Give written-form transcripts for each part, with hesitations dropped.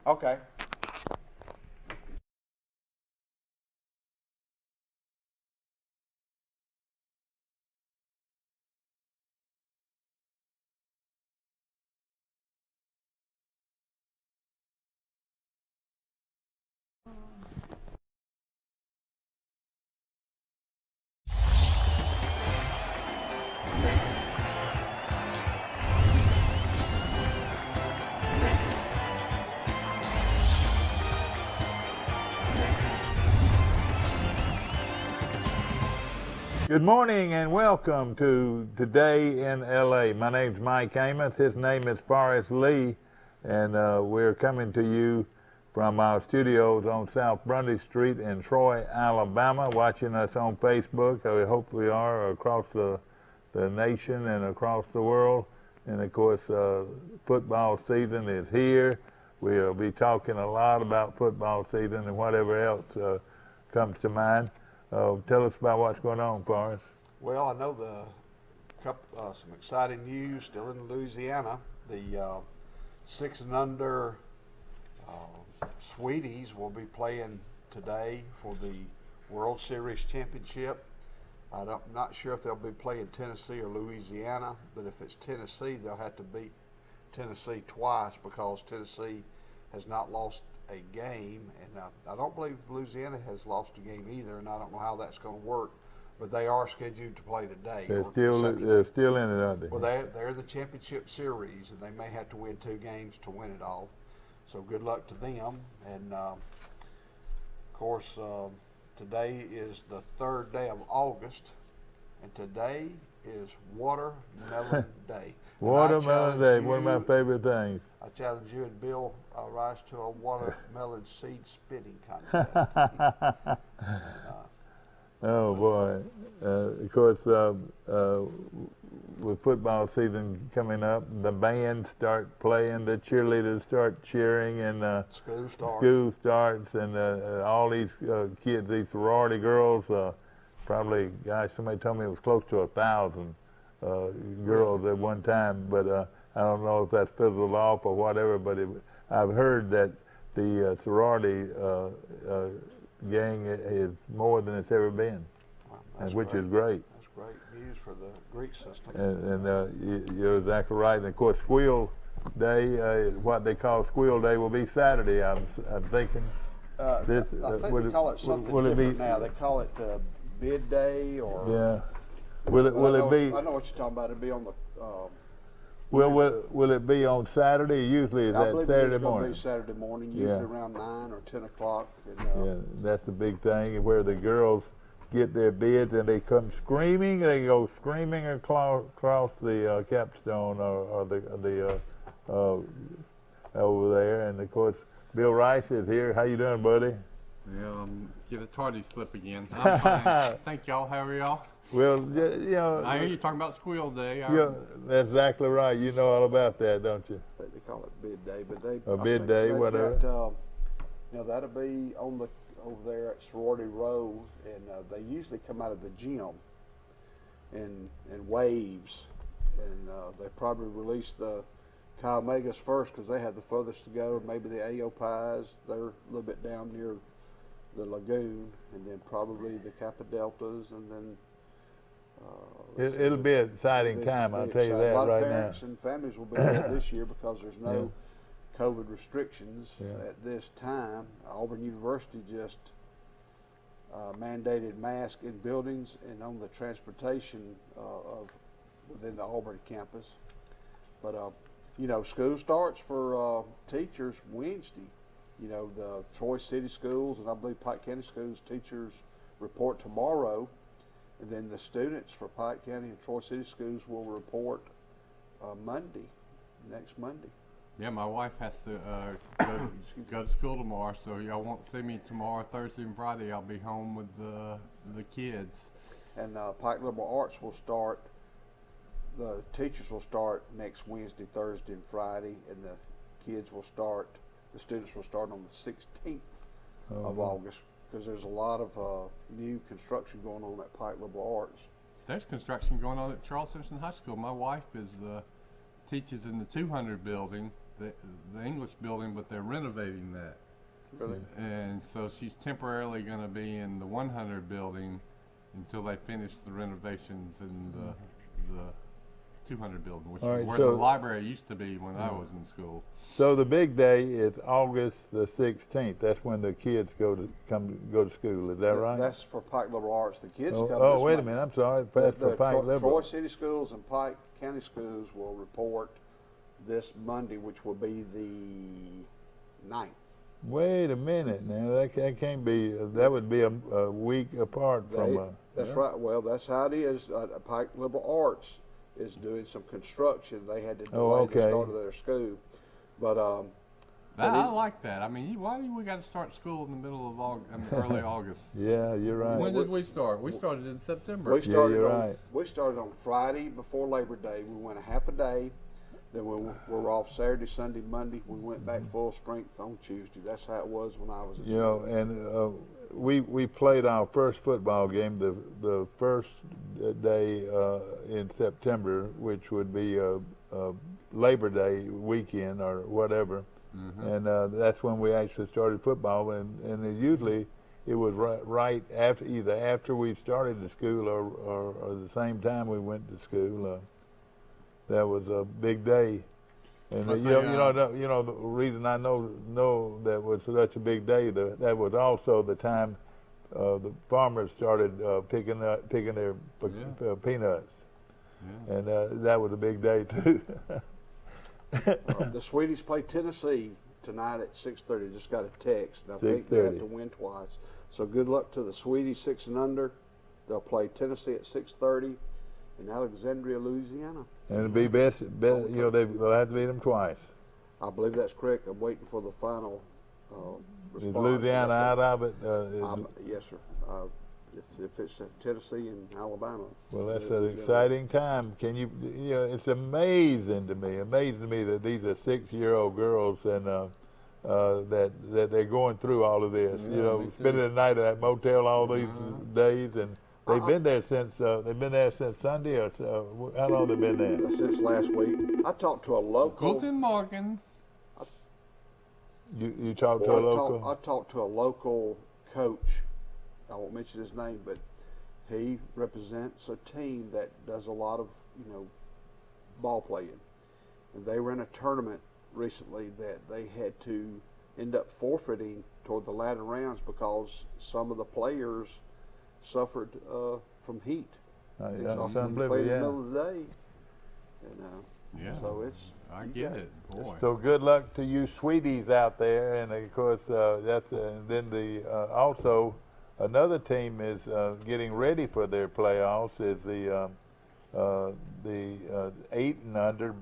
Okay. Good morning and welcome to Today in LA. My name's Mike Amos. His name is Forrest Lee, and we're coming to you from our studios on South Grundy Street in Troy, Alabama. Watching us on Facebook, we hope we are, across the nation and across the world. And of course, football season is here. We'll be talking a lot about football season and whatever else comes to mind. Tell us about what's going on, Forrest. Well, I know some exciting news still in Louisiana. The 6 and under Sweeties will be playing today for the World Series championship. I'm not sure if they'll be playing Tennessee or Louisiana, but if it's Tennessee, they'll have to beat Tennessee twice because Tennessee has not lost a game, and I don't believe Louisiana has lost a game either, and I don't know how that's going to work, but they are scheduled to play today. They're still in it, aren't they? Well, they're in the championship series, and they may have to win 2 games to win it all. So good luck to them. And of course, today is the 3rd day of August, and today is Watermelon Day. Watermelon Day, one of my favorite things. I challenge you and Bill Rice to a watermelon seed spitting contest. Oh boy! Of course, with football season coming up, the bands start playing, the cheerleaders start cheering, and school starts, and all these kids, these sorority girls, probably, gosh, somebody told me it was close to 1,000 girls at one time, but I don't know if that's fizzled off or whatever, but I've heard that the sorority gang is more than it's ever been, which is great. That's great news for the Greek system. And you're exactly right. And of course, Squeal Day, what they call Squeal Day, will be Saturday. I'm thinking. I think they call it something different now. They call it Bid Day, or yeah. Will it be? I know what you're talking about. It'll be on the. Will it be on Saturday? Usually is that Saturday morning? It's going to be Saturday morning, usually around 9 or 10 o'clock. Yeah, that's the big thing, where the girls get their bids and they come screaming. They go screaming across the capstone or the over there. And of course, Bill Rice is here. How you doing, buddy? Yeah, get a tardy slip again. I'm fine. Thank y'all. How are y'all? Well, you know. I hear you talking about Squeal Day. Yeah, that's exactly right. You know all about that, don't you? They call it Bid Day, but they. Bid Day, whatever. That'll be on over there at Sorority Row, and they usually come out of the gym in waves, and they probably release the Chi Omegas first because they have the furthest to go. Maybe the AO Pies, they're a little bit down near the lagoon, and then probably the Kappa Deltas, and then. It'll be an exciting time, I'll tell you that right now. A lot of parents and families will be there this year because there's no COVID restrictions at this time. Auburn University just mandated masks in buildings and on the transportation within the Auburn campus. But school starts for teachers Wednesday. The Troy City schools and I believe Pike County schools teachers report tomorrow. And then the students for Pike County and Troy City schools will report next Monday. Yeah, my wife has to go to school tomorrow, so y'all won't see me tomorrow, Thursday and Friday. I'll be home with the kids. And Pike Liberal Arts will start, the teachers will start next Wednesday, Thursday, and Friday, and the students will start on the 16th of August. Because there's a lot of new construction going on at Pike Liberal Arts. There's construction going on at Charles Simpson High School. My wife teaches in the 200 building, the English building, but they're renovating that. Really? And so she's temporarily going to be in the 100 building until they finish the renovations in the 200 building, which All is right, where so- the library used to be when I was in school. So the big day is August the 16th. That's when the kids go to school. Is that right? That's for Pike Liberal Arts. The kids come. Oh, this wait a Monday. minute. I'm sorry. That's for Pike Liberal. Troy City Schools and Pike County Schools will report this Monday, which will be the 9th. Wait a minute now. That can't be. That would be a week apart from. That's right. Well, that's how it is. Pike Liberal Arts is doing some construction. They had to delay the start of their school, but I like that. I mean, why do we got to start school in the middle of early August? Yeah, you're right. When did we start? We started in September. We started you're on right. we started on Friday before Labor Day. We went a half a day. Then we were off Saturday, Sunday, Monday. We went back full strength on Tuesday. That's how it was when I was at school. And we played our first football game the first day in September, which would be Labor Day weekend or whatever. And that's when we actually started football. And usually it was right after, either after we started the school or the same time we went to school. That was a big day, and you know the reason I know that was such a big day. That was also the time the farmers started picking their peanuts, and that was a big day too. The Sweeties play Tennessee tonight at 6:30. Just got a text. And I think they have to win twice. So good luck to the Sweeties 6 and under. They'll play Tennessee at 6:30 in Alexandria, Louisiana. And it'll be best they'll have to beat them twice. I believe that's correct. I'm waiting for the final response. Is Louisiana out of it? Yes, sir. If it's Tennessee and Alabama. Well, that's an exciting time. Can you know, it's amazing to me that these are 6-year-old girls and that they're going through all of this. Yeah, Spending the night at that motel all these days, and they've been there since Sunday, or how long they've been there? Since last week. I talked to a local. Guten Morgen. You talked to a local? I talked to a local coach. I won't mention his name, but he represents a team that does a lot of ball playing, and they were in a tournament recently that they had to end up forfeiting toward the latter rounds because some of the players suffered from heat. That's They unbelievable. played in the Yeah. middle of the day, and so I get it, boy. So good luck to you sweeties out there, and of course that's and then the also another team is getting ready for their playoffs is the 8 and under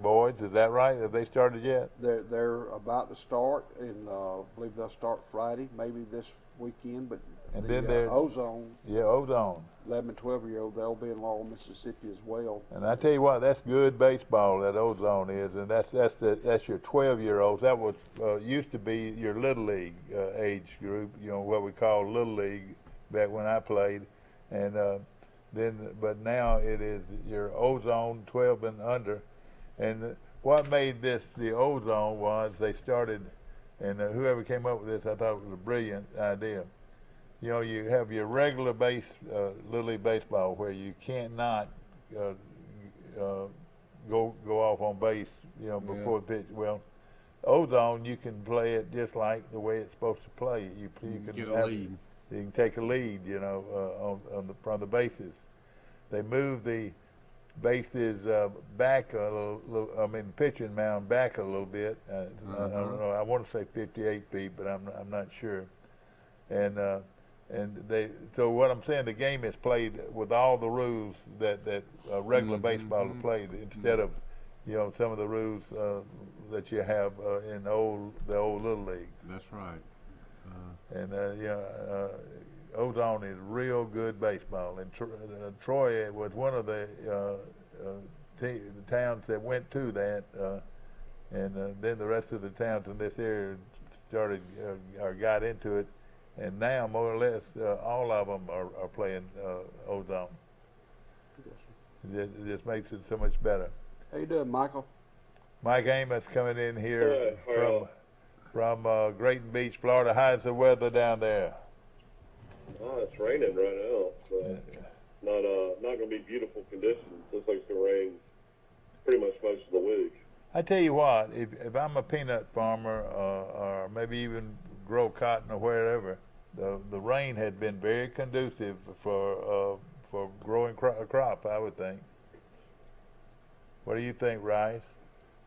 boys. Is that right? Have they started yet? they're about to start, and I believe they'll start Friday, maybe this weekend. But And the then they're Ozone, Ozone. 11 and 12-year-old, they'll be in Laurel, Mississippi as well. And I tell you what, that's good baseball. That Ozone is, and that's your 12-year-olds. That was used to be your little league age group. What we call little league back when I played, and but now it is your Ozone 12 and under. And what made this the Ozone was they started, and whoever came up with this, I thought it was a brilliant idea. You have your regular little league baseball where you cannot go off on base, before the pitch. Well, Ozone, you can play it just like the way it's supposed to play. You can get a lead. You can take a lead, from the bases. They move the bases back a little. I mean, pitching mound back a little bit. I don't know. I want to say 58 feet, but I'm not sure. And so what I'm saying, the game is played with all the rules that regular baseball is played, instead of some of the rules that you have in the old little league. That's right. Ozone is real good baseball, and Troy was one of the towns that went to that, and then the rest of the towns in this area started or got into it. And now, more or less, all of them are playing Ozone. Yes, It just makes it so much better. How you doing, Michael? Mike Amos coming in here Hi, from Grayton Beach, Florida. How's the weather down there? it's raining right now. So not going to be beautiful conditions. Looks like it's going to rain pretty much most of the week. I tell you what, if I'm a peanut farmer or maybe even grow cotton or wherever, the rain had been very conducive for growing a crop, I would think. What do you think, Rice?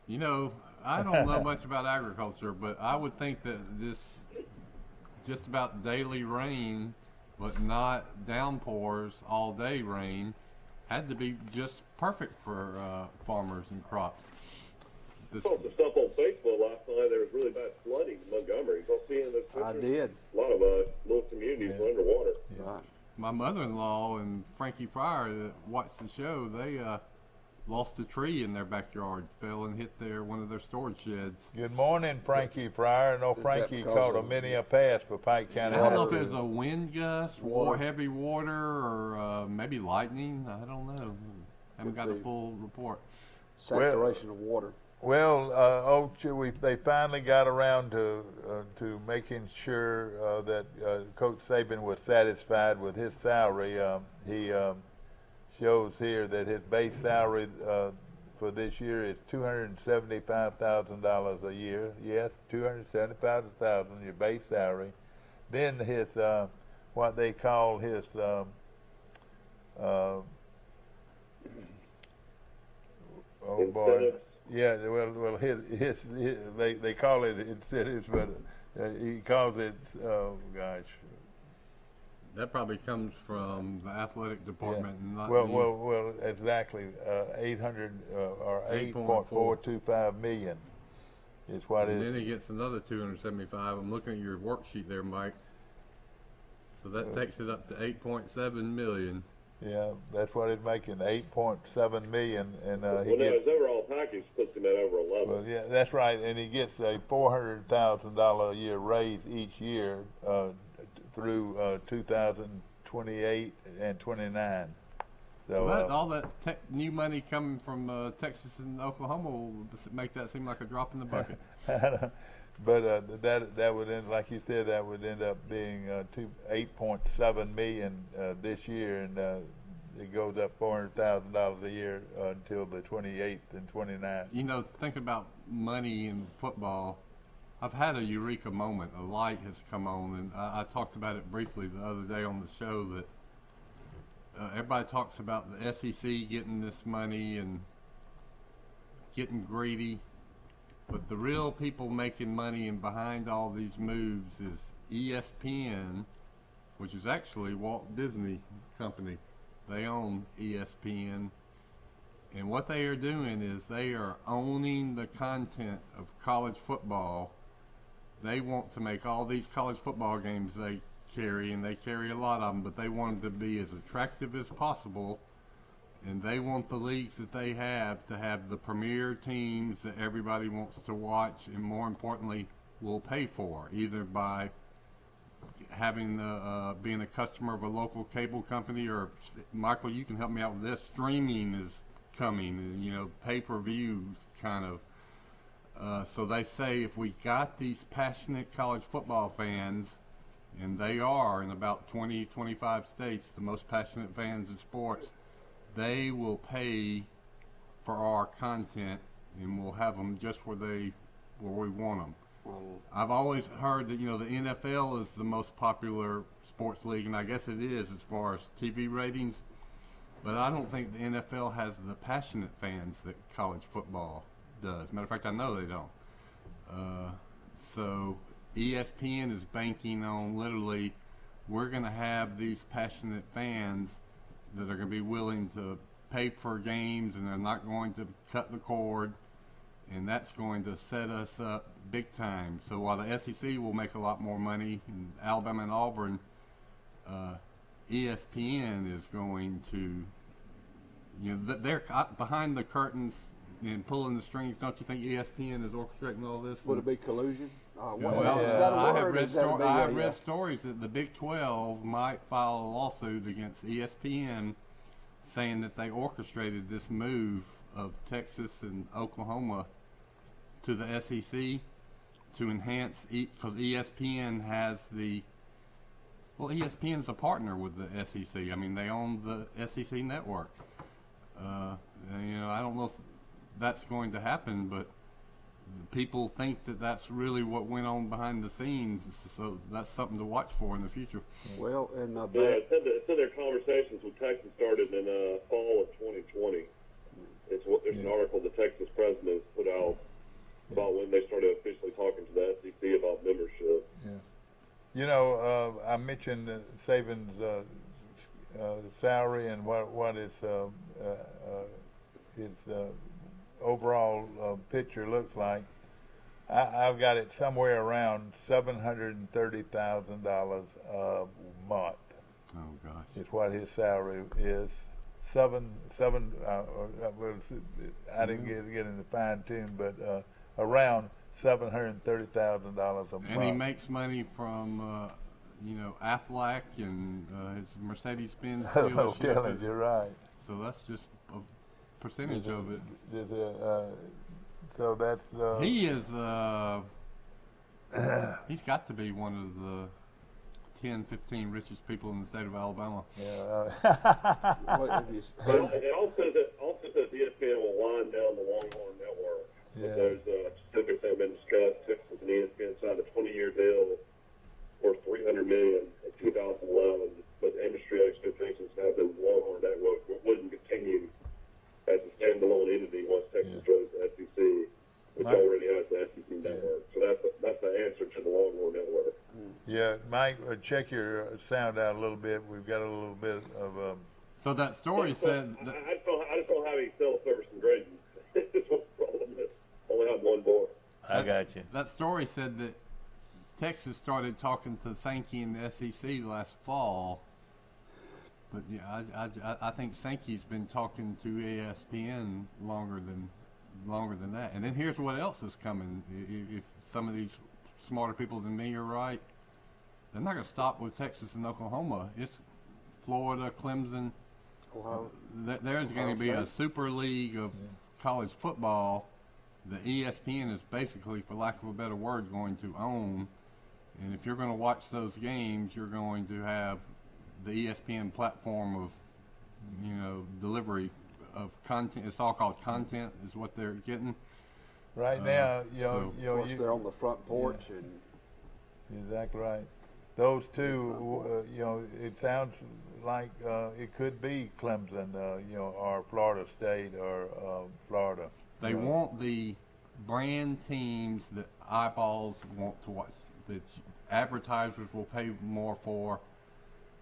You know, I don't know much about agriculture, but I would think that this just about daily rain, but not downpours all day rain, had to be just perfect for farmers and crops. I saw some stuff on Facebook last night. There was really bad flooding in Montgomery. Y'all seeing those pictures? I did. A lot of little communities were underwater. Right. My mother-in-law and Frankie Fryer that watched the show, they lost a tree in their backyard, fell and hit one of their storage sheds. Good morning, Frankie Fryer. No, Frankie caught a many a pass for Pike County. I don't know if it was a wind gust, heavy water, or maybe lightning. I don't know. Haven't got a full report. Saturation of water. Well, they finally got around to making sure that Coach Saban was satisfied with his salary. He shows here that his base salary for this year is $275,000 a year. Yes, $275,000 your base salary. Then his what they call his oh boy. Yeah, well, his they call it incentives, but he calls it, oh gosh. That probably comes from the athletic department. Yeah. And not Well, exactly. 8.425 million is what it is. And then he gets another 275. I'm looking at your worksheet there, Mike. So that takes it up to 8.7 million. Yeah, that's what he's making, 8.7 million, and he Now gets. his overall package puts him at over 11. Well, yeah, that's right, and he gets a $400,000 a year raise each year through 2028 and 29. So Well, all that new money coming from Texas and Oklahoma will make that seem like a drop in the bucket. But that would end, like you said, that would end up being 8.7 million this year, and it goes up $400,000 a year until the 28th and 29th. You know, think about money in football. I've had a eureka moment. A light has come on, and I talked about it briefly the other day on the show that everybody talks about the SEC getting this money and getting greedy. But the real people making money and behind all these moves is ESPN, which is actually Walt Disney Company. They own ESPN. And what they are doing is they are owning the content of college football. They want to make all these college football games they carry, and they carry a lot of them, but they want them to be as attractive as possible. And they want the leagues that they have to have the premier teams that everybody wants to watch, and more importantly, will pay for, either by having being a customer of a local cable company, or Michael, you can help me out with this. Streaming is coming, and, you know, pay-per-views kind of. So they say if we got these passionate college football fans, and they are in about 20, 25 states, the most passionate fans in sports, they will pay for our content, and we'll have them just where we want them. I've always heard that, you know, the NFL is the most popular sports league, and I guess it is as far as TV ratings, but I don't think the NFL has the passionate fans that college football does. Matter of fact, I know they don't. So ESPN is banking on literally, we're going to have these passionate fans that are going to be willing to pay for games, and they're not going to cut the cord, and that's going to set us up big time. So while the SEC will make a lot more money, in Alabama and Auburn, ESPN is going to, you know, they're behind the curtains and pulling the strings. Don't you think ESPN is orchestrating all this? Would it be collusion? Well, is that a I have word? read, Is that a big, I have read stories that the Big 12 might file a lawsuit against ESPN, saying that they orchestrated this move of Texas and Oklahoma to the SEC to enhance, because ESPN has ESPN's a partner with the SEC. I mean, they own the SEC network. I don't know if that's going to happen, but people think that that's really what went on behind the scenes. So that's something to watch for in the future. Well, and it said their conversations with Texas started in fall of 2020. There's an article the Texas president put out about when they started officially talking to the SEC about membership. Yeah. I mentioned Saban's salary and what his overall picture looks like. I've got it somewhere around $730,000 a month. Oh gosh! Is what his salary is. I didn't get in the fine tune, but around $730,000 a month. And he makes money from Aflac and his Mercedes-Benz dealership. You're right. So that's just a percentage of it. So that's he is. He's got to be one of the 10, 15 richest people in the state of Alabama. Yeah. what have you But it also says ESPN will wind down the Longhorn Network. Yeah. There's specifics that have been discussed. Texas and ESPN signed a 20-year deal worth $300 million in 2011, but industry expectations have been the Longhorn Network wouldn't continue as a standalone entity once Texas joins the SEC, which already has the SEC network. So that's the answer to the Longhorn Network. Yeah, Mike, check your sound out a little bit. We've got a little bit of. So that story said. I just don't have any cell service in Grayson. That's what the problem is. Only have one board. I got you. That story said that Texas started talking to Sankey and the SEC last fall, but I think Sankey's been talking to ESPN longer than that. And then here's what else is coming. If some of these smarter people than me are right, they're not going to stop with Texas and Oklahoma. It's Florida, Clemson. Ohio. There's going to be a super league of college football that ESPN is basically, for lack of a better word, going to own. And if you're going to watch those games, you're going to have the ESPN platform of, delivery of content. It's all called content, is what they're getting. Right now, Of course, they're on the front porch, and exactly right. Those two, it sounds like it could be Clemson, or Florida State, or Florida. They want the brand teams that eyeballs want to watch, that advertisers will pay more for.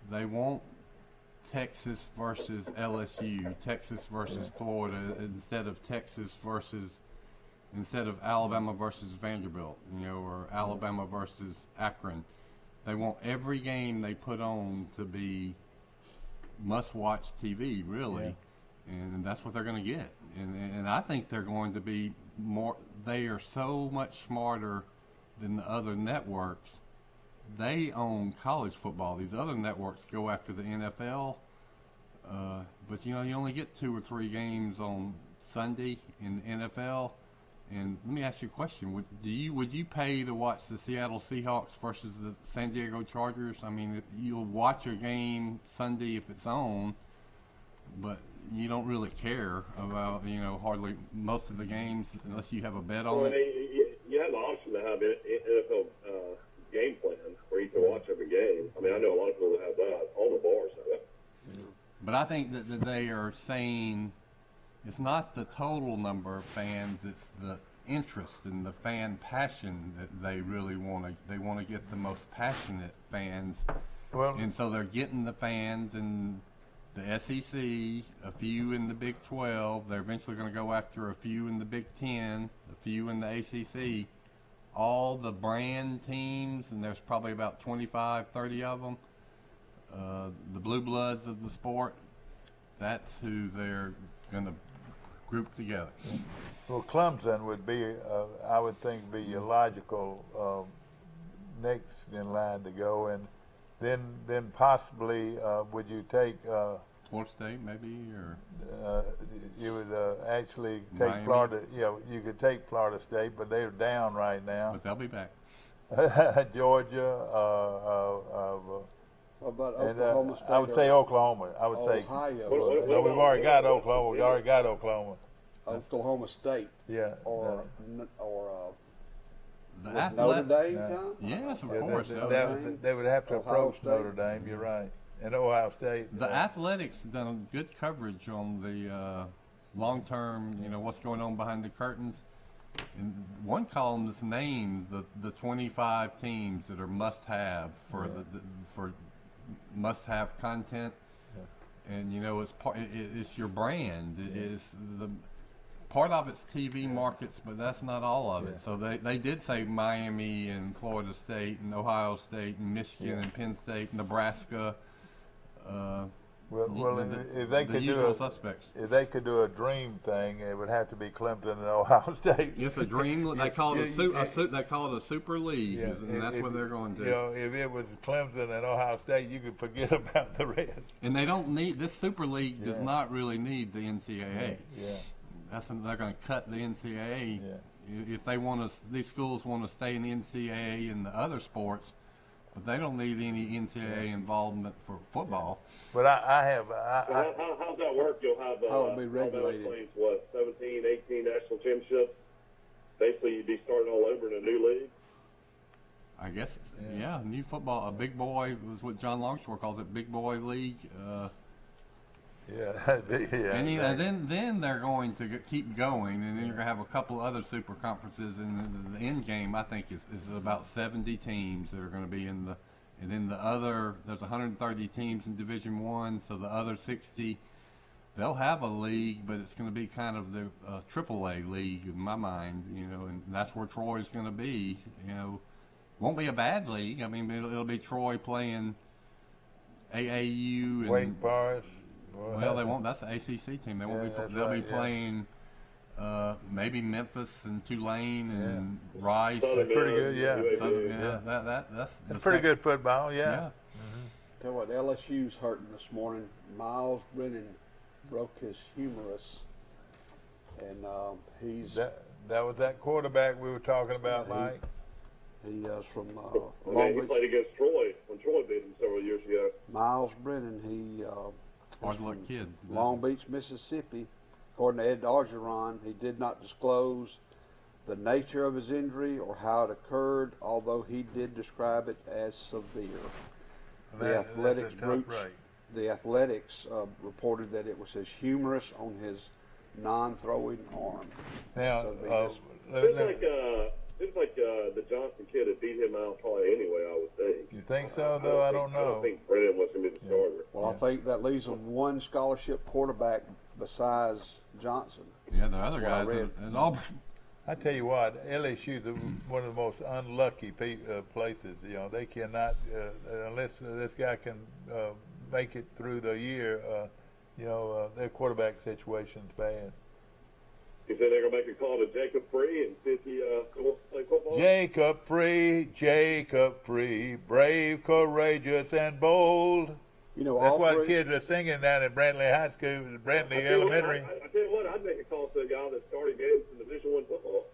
They want Texas versus LSU, Texas versus Florida, instead of Alabama versus Vanderbilt, or Alabama versus Akron. They want every game they put on to be must-watch TV, really, and that's what they're going to get. And I think they're going to be more. They are so much smarter than the other networks. They own college football. These other networks go after the NFL, but you only get 2 or 3 games on Sunday in the NFL. And let me ask you a question: Would you pay to watch the Seattle Seahawks versus the San Diego Chargers? I mean, you'll watch a game Sunday if it's on, but you don't really care about hardly most of the games unless you have a bet on it. You have the option to have an NFL game plan where you can watch every game. I mean, I know a lot of people that have that. All the bars have that. But I think that they are saying it's not the total number of fans; it's the interest and the fan passion that they really want to. They want to get the most passionate fans, and so they're getting the fans in the SEC, a few in the Big 12. They're eventually going to go after a few in the Big 10, a few in the ACC. All the brand teams, and there's probably about 25, 30 of them. The blue bloods of the sport. That's who they're going to group together. Well, Clemson would be, I would think, be a logical next in line to go, and then possibly would you take Florida State, maybe, or You would actually take Miami. Florida. You could take Florida State, but they're down right now. but they'll be back. Georgia. What about And Oklahoma State? I would say Oklahoma. I would say. Ohio. No, we've already got Oklahoma. We already got Oklahoma. Oklahoma State. Yeah. Or The Notre Dame No. come? Yes, of Yeah, course. they would have to Ohio approach State. Notre Dame. You're right. And Ohio State. The Athletics done good coverage on the long term. What's going on behind the curtains. And one column is named the 25 teams that are must-have for for must-have content. Yeah. And it's your brand. It is the part of it's TV markets, but that's not all of it. So they did say Miami and Florida State and Ohio State and Michigan and Penn State, Nebraska. If they could usual suspects. If they could do a dream thing, it would have to be Clemson and Ohio State. It's a dream. They call it they call it a super league, and that's what they're going to. If it was Clemson and Ohio State, you could forget about the rest. And they don't need this super league. Does not really need the NCAA. Yeah. They're going to cut the NCAA. Yeah. If they want to, these schools want to stay in the NCAA and the other sports, but they don't need any NCAA involvement for football. But how's that work? You'll have How it'll be regulated. Playing, 17, 18 national championships. Basically, you'd be starting all over in a new league. I guess, new football. A big boy was what John Longshore calls it, big boy league. And then they're going to keep going, and then you're going to have a couple other super conferences, and the end game I think is about 70 teams that are going to be in the, and then there's 130 teams in Division I, so the other 60 they'll have a league, but it's going to be kind of the AAA league in my mind, and that's where Troy's going to be. Won't be a bad league. I mean, it'll be Troy playing AAU and Wake Forest. Well, they won't. That's the ACC team. They won't be. They'll be playing maybe Memphis and Tulane and Rice. That's pretty good. That's pretty good football. Yeah. Tell you what, LSU's hurting this morning. Miles Brennan broke his humerus, and he's that was that quarterback we were talking about, Mike. He is from Long Beach. He played against Troy when Troy beat him several years ago. Miles Brennan, he hard luck kid. Long Beach, Mississippi. According to Ed Orgeron, he did not disclose the nature of his injury or how it occurred, although he did describe it as severe. The Athletics reported that it was his humerus on his non-throwing arm. Now, seems like the Johnson kid had beat him out probably anyway, I would think. You think so, though? I don't know. I don't think Brennan was going to be the starter. Well, I think that leaves him one scholarship quarterback besides Johnson. Yeah, the other guys at Auburn. I tell you what, LSU is one of the most unlucky places. They cannot unless this guy can make it through the year. Their quarterback situation's bad. You say they're going to make a call to Jacob Free and see if he wants to play football? Jacob Free, brave, courageous, and bold. That's what kids are singing down at Brantley High School, Brantley Elementary. I tell you what, I'd make a call to a guy that's starting games in Division I football.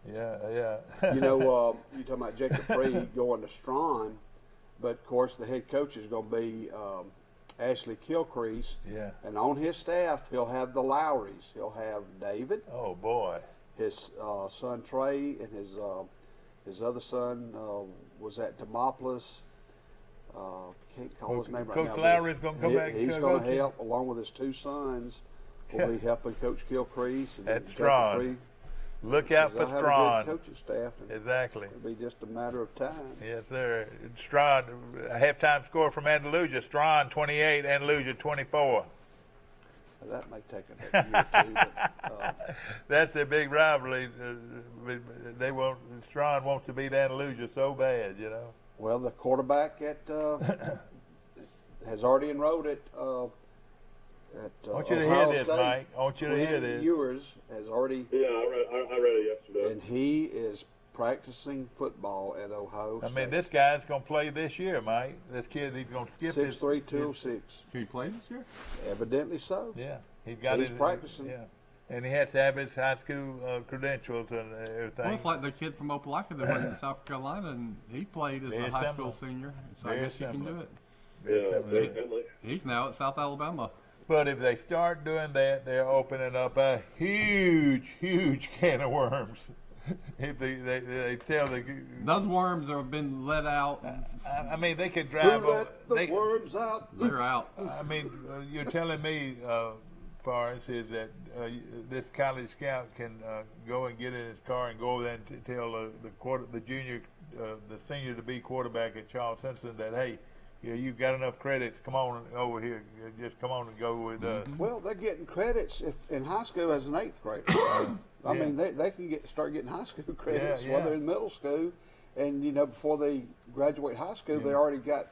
Yeah. You're talking about Jacob Free going to Strawn, but of course the head coach is going to be Ashley Kilcrease. Yeah. And on his staff, he'll have the Lowrys. He'll have David. Oh boy. His son Trey and his other son was at Demopolis. Can't call his name right now. Coach Lowry's going to come back. He's going to help, along with his two sons. Will be helping Coach Kilcrease and that's Strawn. Look out for Strawn. Coaching staff. Exactly. It'll be just a matter of time. Yes, sir. Strawn, a halftime score from Andalusia. Strawn 28, Andalusia 24. That may take a year or two. But, that's their big rivalry. Strawn wants to beat Andalusia so bad, Well, the quarterback has already enrolled at I want you to Ohio hear this, State. Mike. I want you to hear this. Ewers has already. Yeah, I read it yesterday. And he is practicing football at Ohio I State. mean, this guy's going to play this year, Mike. This kid, he's going to skip his 6'3", 206. Can he play this year? Evidently so. Yeah, he's got He's his practicing. Yeah, and he has to have his high school credentials and everything. Well, it's like the kid from Opelika that went to South Carolina, and he played as Very a high similar. school senior. So Very I guess he can similar. do it. Very Yeah, similar. definitely. He's now at South Alabama. But if they start doing that, they're opening up a huge can of worms. If they tell the, Those worms have been let out. I mean, they could drive Who over. let the worms out? They're out. I mean, you're telling me, Forrest, is that this college scout can go and get in his car and go over there and tell the senior to be quarterback at Charles Simpson that, hey, you've got enough credits. Come on over here. Just come on and go with us. Well, they're getting credits in high school as an 8th grader. I mean, they can start getting high school credits while they're in middle school, and before they graduate high school, they already got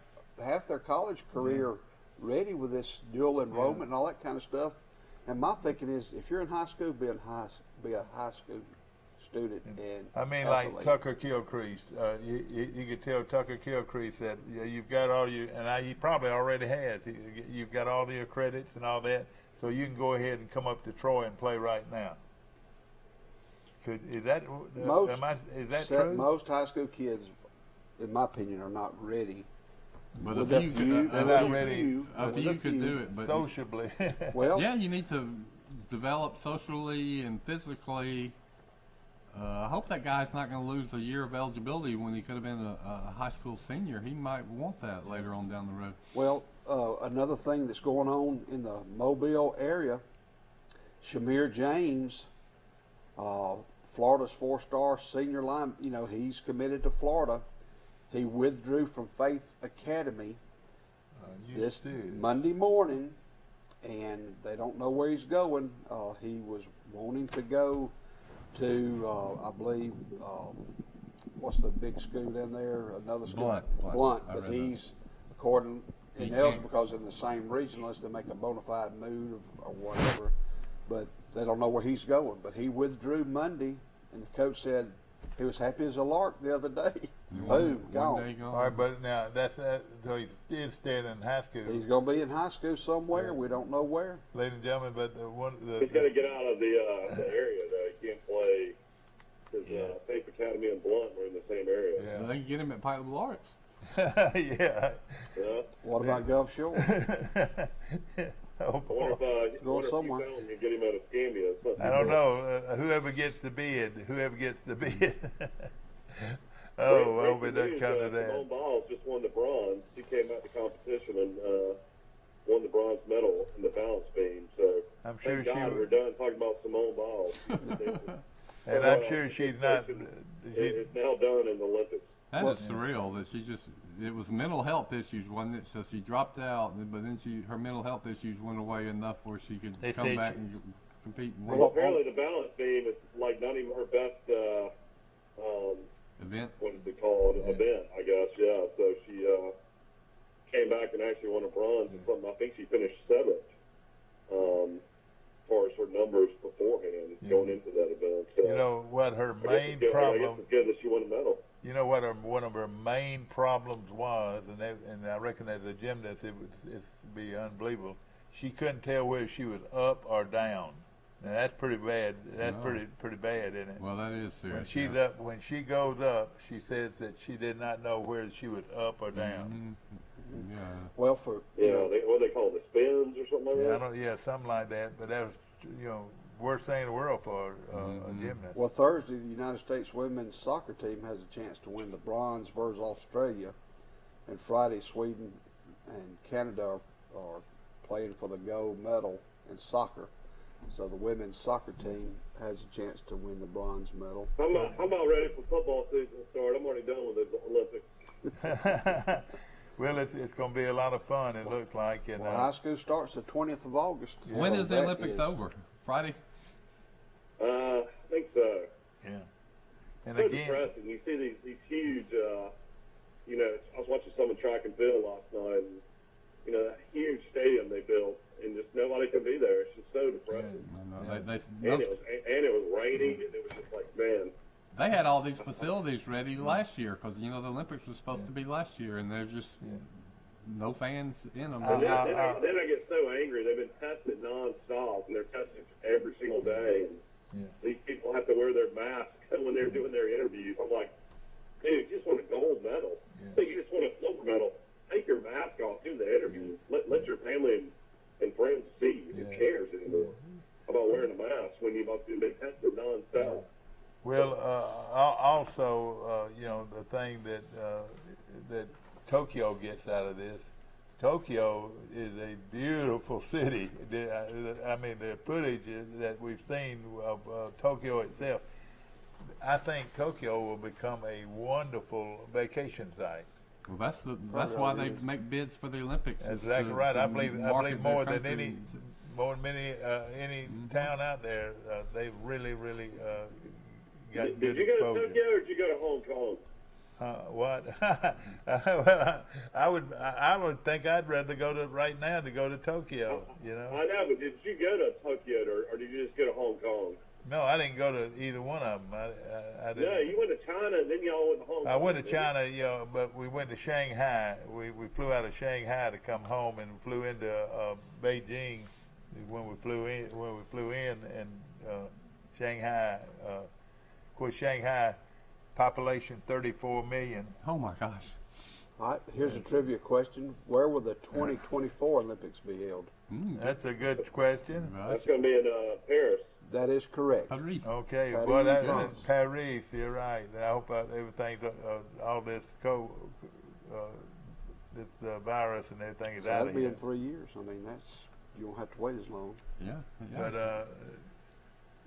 half their college career ready with this dual enrollment and all that kind of stuff. And my thinking is, if you're in high school, be a high school student. And I mean, athlete. like Tucker Kilcrease, you could tell Tucker Kilcrease that you've got all your, and he probably already has. You've got all your credits and all that, so you can go ahead and come up to Troy and play right now. Is that true? Most high school kids, in my opinion, are not ready. But With a a few, few- they're with not a ready. few- a with few a could few. do it. But Sociably. Well, yeah, you need to develop socially and physically. I hope that guy's not going to lose a year of eligibility when he could have been a high school senior. He might want that later on down the road. Well, another thing that's going on in the Mobile area, Shamir James, Florida's 4-star senior line, he's committed to Florida. He withdrew from Faith Academy this Monday morning, and they don't know where he's going. He was wanting to go to, I believe, what's the big school down there? Another school? Blunt. I But read he's, according, He ineligible can't. because in the same region unless they make a bona fide move or whatever. But they don't know where he's going. But he withdrew Monday, and the coach said he was happy as a lark the other day. Boom, gone. One day gone. All right, but now so he's still staying in high school. He's going to be in high school somewhere. We don't know where. Ladies and gentlemen, but He's got to get out of the area, though. He can't play because Faith Academy and Blunt were in the same area. Yeah. They can get him at Pilot Lawrence. yeah. Yeah. What about Gulf Shore? Oh, I wonder boy. if you Going found somewhere. him and get him out of Scambia. I don't know. Whoever gets the bid. Oh, I hope it doesn't come to that. Simone Biles just won the bronze. She came out the competition and won the bronze medal in the balance beam. So I'm sure thank God she we're done talking about Simone Biles. And I'm sure she's not. It's now done in the Olympics. That is surreal that it was mental health issues, wasn't it? So she dropped out, but then her mental health issues went away enough where she could They come said back she- and compete and Well, win. apparently the balance beam is like not even her best, Event. what is it called, event, I guess, yeah. So she came back and actually won a bronze and something. I think she finished 7th as far as her numbers beforehand going into that event. So You know what her I main guess problem. it's good that she won a medal. You know what one of her main problems was, and I reckon as a gymnast it'd be unbelievable. She couldn't tell whether she was up or down. Now that's pretty bad. That's No. pretty bad, isn't it? Well, that is When serious. she's yeah. up, when she goes up, she says that she did not know whether she was up or down. Mhm. Yeah. Well, for Yeah, what they call it, the spins or something like Yeah, I that. don't. Yeah, something like that. But that was, worst thing in the world for a gymnast. Well, Thursday, the United States women's soccer team has a chance to win the bronze versus Australia. And Friday, Sweden and Canada are playing for the gold medal in soccer. So the women's soccer team has a chance to win the bronze medal. I'm about ready for football season to start. I'm already done with the Olympics. Well, it's going to be a lot of fun. It looks like. And Well, high school starts the 20th of August. When So is the that Olympics is- over? Friday? I think so. yeah. And So again, depressing. You see these huge, I was watching some of track and field last night, and, that huge stadium they built, and just nobody can be there. It's just so depressing. I know. And it was raining, and it was just like, man. they had all these facilities ready last year because the Olympics was supposed to be last year, and there's just no fans in them. And then I get so angry. They've been tested nonstop, and they're tested every single day. And these people have to wear their masks when they're doing their interviews. I'm like, dude, you just want a gold medal. You just want a silver medal. Take your mask off, do the interview. Let your family and friends see. Who cares anymore about wearing a mask when you've been tested nonstop? Well, also, the thing that Tokyo gets out of this, Tokyo is a beautiful city. I mean, the footage that we've seen of Tokyo itself, I think Tokyo will become a wonderful vacation site. Well, that's why they make bids for the Olympics. That's exactly right. I believe more than any town out there, they really got good exposure. Did you go to Tokyo or did you go to Hong Kong? What? Well, I would think I'd rather go to Tokyo. I know, but did you go to Tokyo or did you just go to Hong Kong? No, I didn't go to either one of them. I didn't. No, you went to China and then y'all went to Hong Kong. I went to China, but we went to Shanghai. We flew out of Shanghai to come home and flew into Beijing when we flew in and Shanghai. Of course, Shanghai population 34 million. Oh my gosh. All right, here's a trivia question. Where will the 2024 Olympics be held? That's a good question. That's going to be in Paris. That is correct. Paris. Okay, Paris, well, that's France. Paris. You're right. I hope everything's all this this virus and everything is So out that'll of be here. in 3 years. I mean, you won't have to wait as long. Yeah. But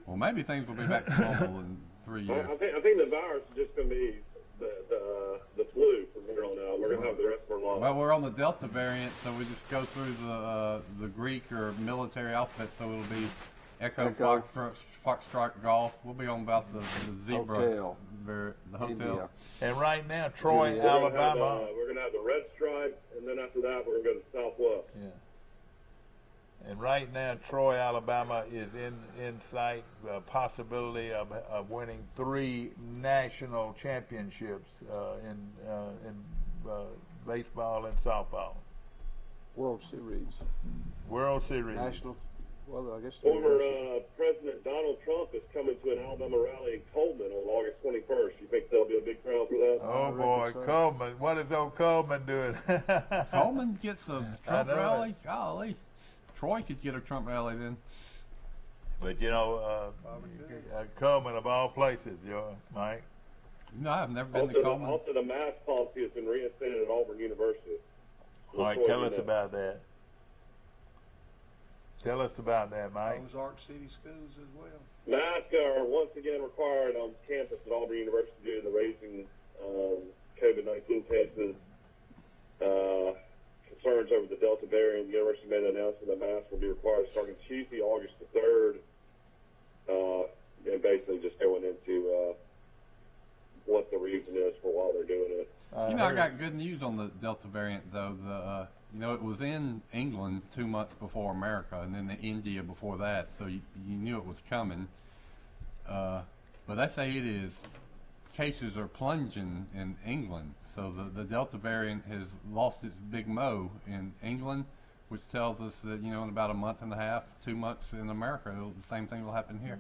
well, maybe things will be back to normal in 3 years. I think the virus is just going to be the flu from here on out. We're going to have the rest of our lives. Well, we're on the Delta variant, so we just go through the Greek or military alphabet, so it'll be Echo. Foxtrot, Golf. We'll be on about the zebra. Hotel. The hotel. India. and right now, Troy, Yeah. Alabama. We're going to have the red stripe, and then after that, we're going to go to Southwest. And right now, Troy, Alabama is in sight, possibility of winning 3 national championships in baseball and softball. World Series. World Series. National. Well, I guess. Former President Donald Trump is coming to an Alabama rally in Coleman on August 21st. You think there'll be a big crowd for that? Oh boy, so. Coleman! What is old Coleman doing? Coleman gets a Trump know rally? it. Golly. Troy could get a Trump rally then. But Coleman of all places, Mike. No, I've never been to Coleman. Also, the mask policy has been reinstated at Auburn University. All right, tell us about that. Tell us about that, Mike. Ozark City Schools as well. Masks are once again required on campus at Auburn University due to the raising COVID-19 cases. Concerns over the Delta variant. The university made an announcement that masks will be required starting Tuesday, August the 3rd. And basically just going into what the reason is for why they're doing it. I got good news on the Delta variant, though. It was in England 2 months before America, and then India before that, so you knew it was coming. But they say cases are plunging in England, so the Delta variant has lost its big mo in England, which tells us that, in about a month and a half, 2 months in America, the same thing will happen here.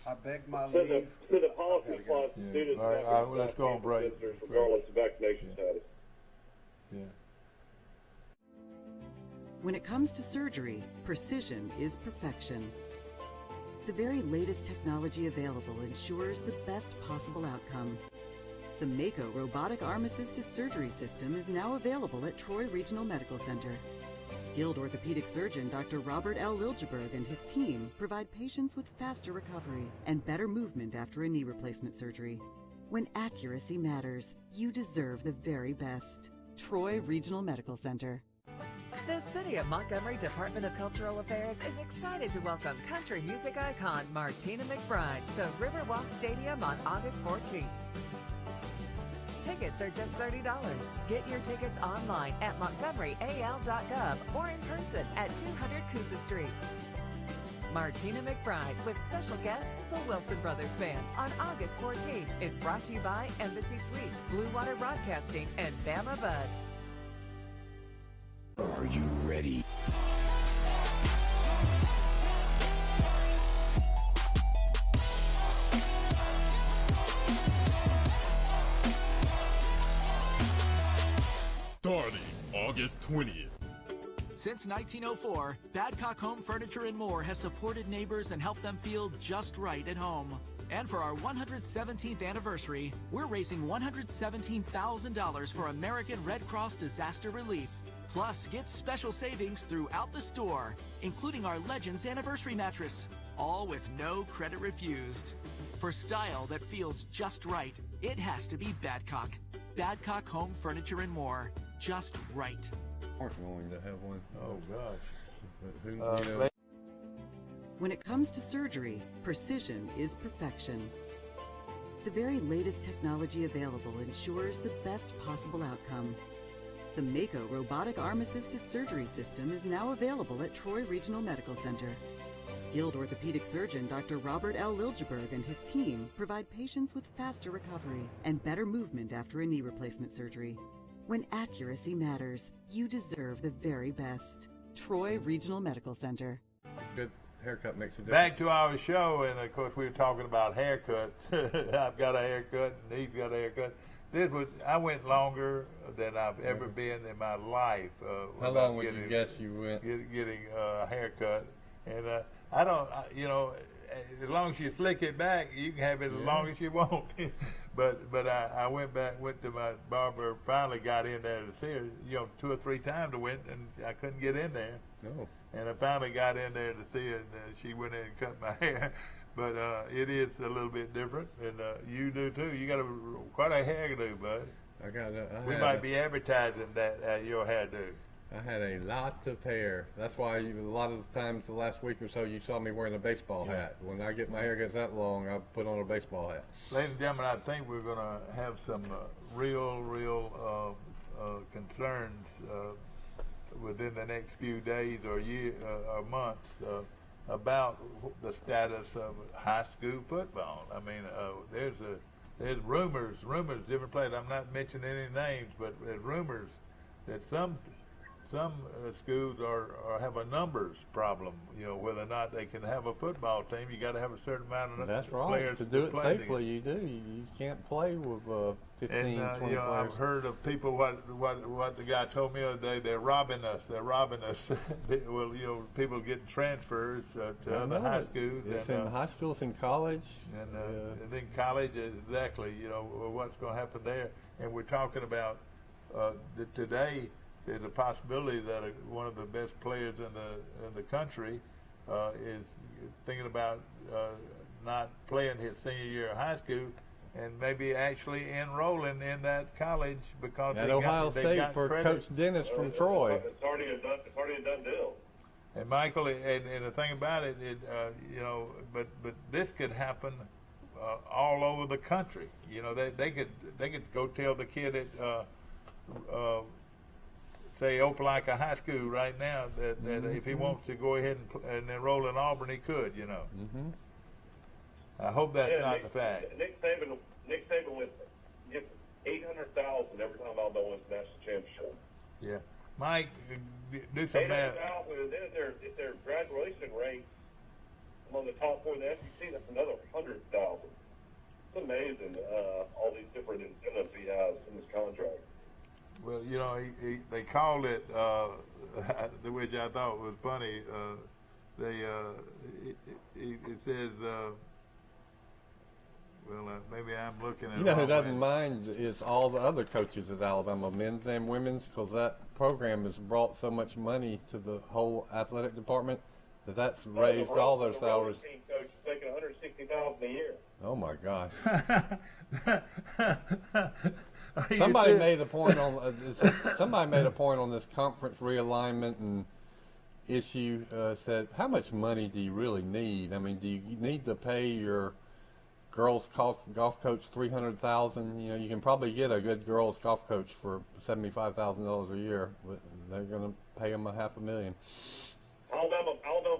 I beg my So leave. the policy applies to students All right, and let's go on break. visitors regardless of vaccination status. Yeah. When it comes to surgery, precision is perfection. The very latest technology available ensures the best possible outcome. The Mako Robotic Arm-Assisted Surgery System is now available at Troy Regional Medical Center. Skilled orthopedic surgeon Dr. Robert L. Liljeberg and his team provide patients with faster recovery and better movement after a knee replacement surgery. When accuracy matters, you deserve the very best. Troy Regional Medical Center. The City of Montgomery Department of Cultural Affairs is excited to welcome country music icon Martina McBride to Riverwalk Stadium on August 14th. Tickets are just $30. Get your tickets online at montgomeryal.gov or in person at 200 Coosa Street. Martina McBride with special guests, the Wilson Brothers Band, on August 14th is brought to you by Embassy Suites, Blue Water Broadcasting, and Bama Bud. Are you ready? Starting August 20th. Since 1904, Badcock Home Furniture and More has supported neighbors and helped them feel just right at home. And for our 117th anniversary, we're raising $117,000 for American Red Cross Disaster Relief. Plus, get special savings throughout the store, including our Legends Anniversary Mattress, all with no credit refused. For style that feels just right, it has to be Badcock. Badcock Home Furniture and More. Just right. Aren't going to have one. Oh gosh. But who, you know, When it comes to surgery, precision is perfection. The very latest technology available ensures the best possible outcome. The Mako robotic arm-assisted surgery system is now available at Troy Regional Medical Center. Skilled orthopedic surgeon Dr. Robert L. Liljeberg and his team provide patients with faster recovery and better movement after a knee replacement surgery. When accuracy matters, you deserve the very best. Troy Regional Medical Center. good haircut makes a difference. Back to our show, and of course we were talking about haircuts. I've got a haircut, and he's got a haircut. I went longer than I've ever been in my life. How long would you guess you went? Getting a haircut, and as long as you slick it back, you can have it as long as you want. but I went to my barber, finally got in there to see her, 2 or 3 times I went, and I couldn't get in there. No. And I finally got in there to see her, and she went in and cut my hair. But it is a little bit different, and you do too. You got quite a hairdo, bud. We might be advertising that your hairdo. I had a lot of hair. That's why a lot of the times the last week or so you saw me wearing a baseball hat. When I get my hair gets that long, I put on a baseball hat. Ladies and gentlemen, I think we're going to have some real concerns within the next few days or or months about the status of high school football. I mean, there's rumors, different players. I'm not mentioning any names, but there's rumors that some schools have a numbers problem. Whether or not they can have a football team, you got to have a certain amount of That's players right. To do it play safely, you do. You can't play with 15, and 20 players. I've heard of people what the guy told me the other day. They're robbing us. Well, people getting transfers to other high schools. It's in high schools and college. And then college, exactly. What's going to happen there? And we're talking about today. There's a possibility that one of the best players in the country is thinking about not playing his senior year of high school and maybe actually enrolling in that college because at Ohio State for Coach Dennis from Troy. It's already a done deal. And Michael, and the thing about it, but this could happen all over the country. They could go tell the kid at say Opelika High School right now that if he wants to go ahead and enroll in Auburn, he could. I hope that's not the fact. Nick Saban gets $800,000 every time Alabama wins the national championship. Yeah, Mike, do some math. $800,000, and then if their graduation rates among the top 4 in the SEC, that's another $100,000. It's amazing all these different incentives he has in this contract. Well, they called it, which I thought was funny. It says, maybe I'm looking at. Who doesn't mind is all the other coaches at Alabama, men's and women's, because that program has brought so much money to the whole athletic department that's raised all their salaries. The team coach is making $160,000 a year. Oh my gosh. Somebody made a point on this conference realignment and issue. Said, how much money do you really need? I mean, do you need to pay your girls golf coach $300,000? You can probably get a good girls golf coach for $75,000 a year, but they're going to pay them $500,000. Alabama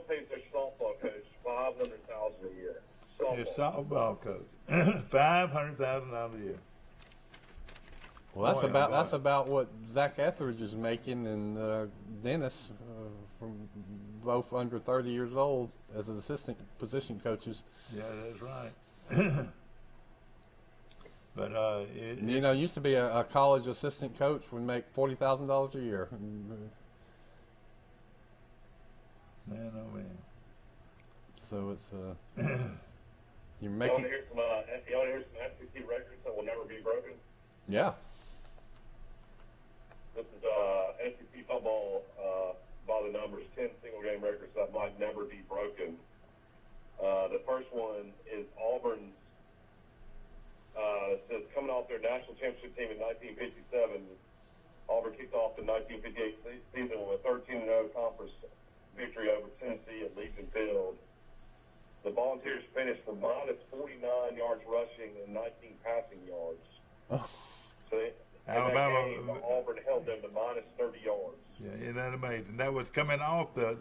pays their softball coach Your softball coach. $500,000 a year. Well, Boy, that's about what Zach Etheridge is making, and Dennis from both under 30 years old as an assistant position coaches. Yeah, that's right. But it used to be a college assistant coach would make $40,000 a year. Man, oh man. So it's you're You want making to hear some SEC records that will never be broken? yeah. This is SEC football by the numbers, 10 single-game records that might never be broken. The first one is Auburn's. It says coming off their national championship team in 1957, Auburn kicked off the 1958 season with a 13-0 conference victory over Tennessee at Legion Field. The Volunteers finished with minus 49 yards rushing and 19 passing yards. Oh. So Alabama, in that game, Auburn held them to minus 30 yards. Yeah, isn't that amazing? That was coming off the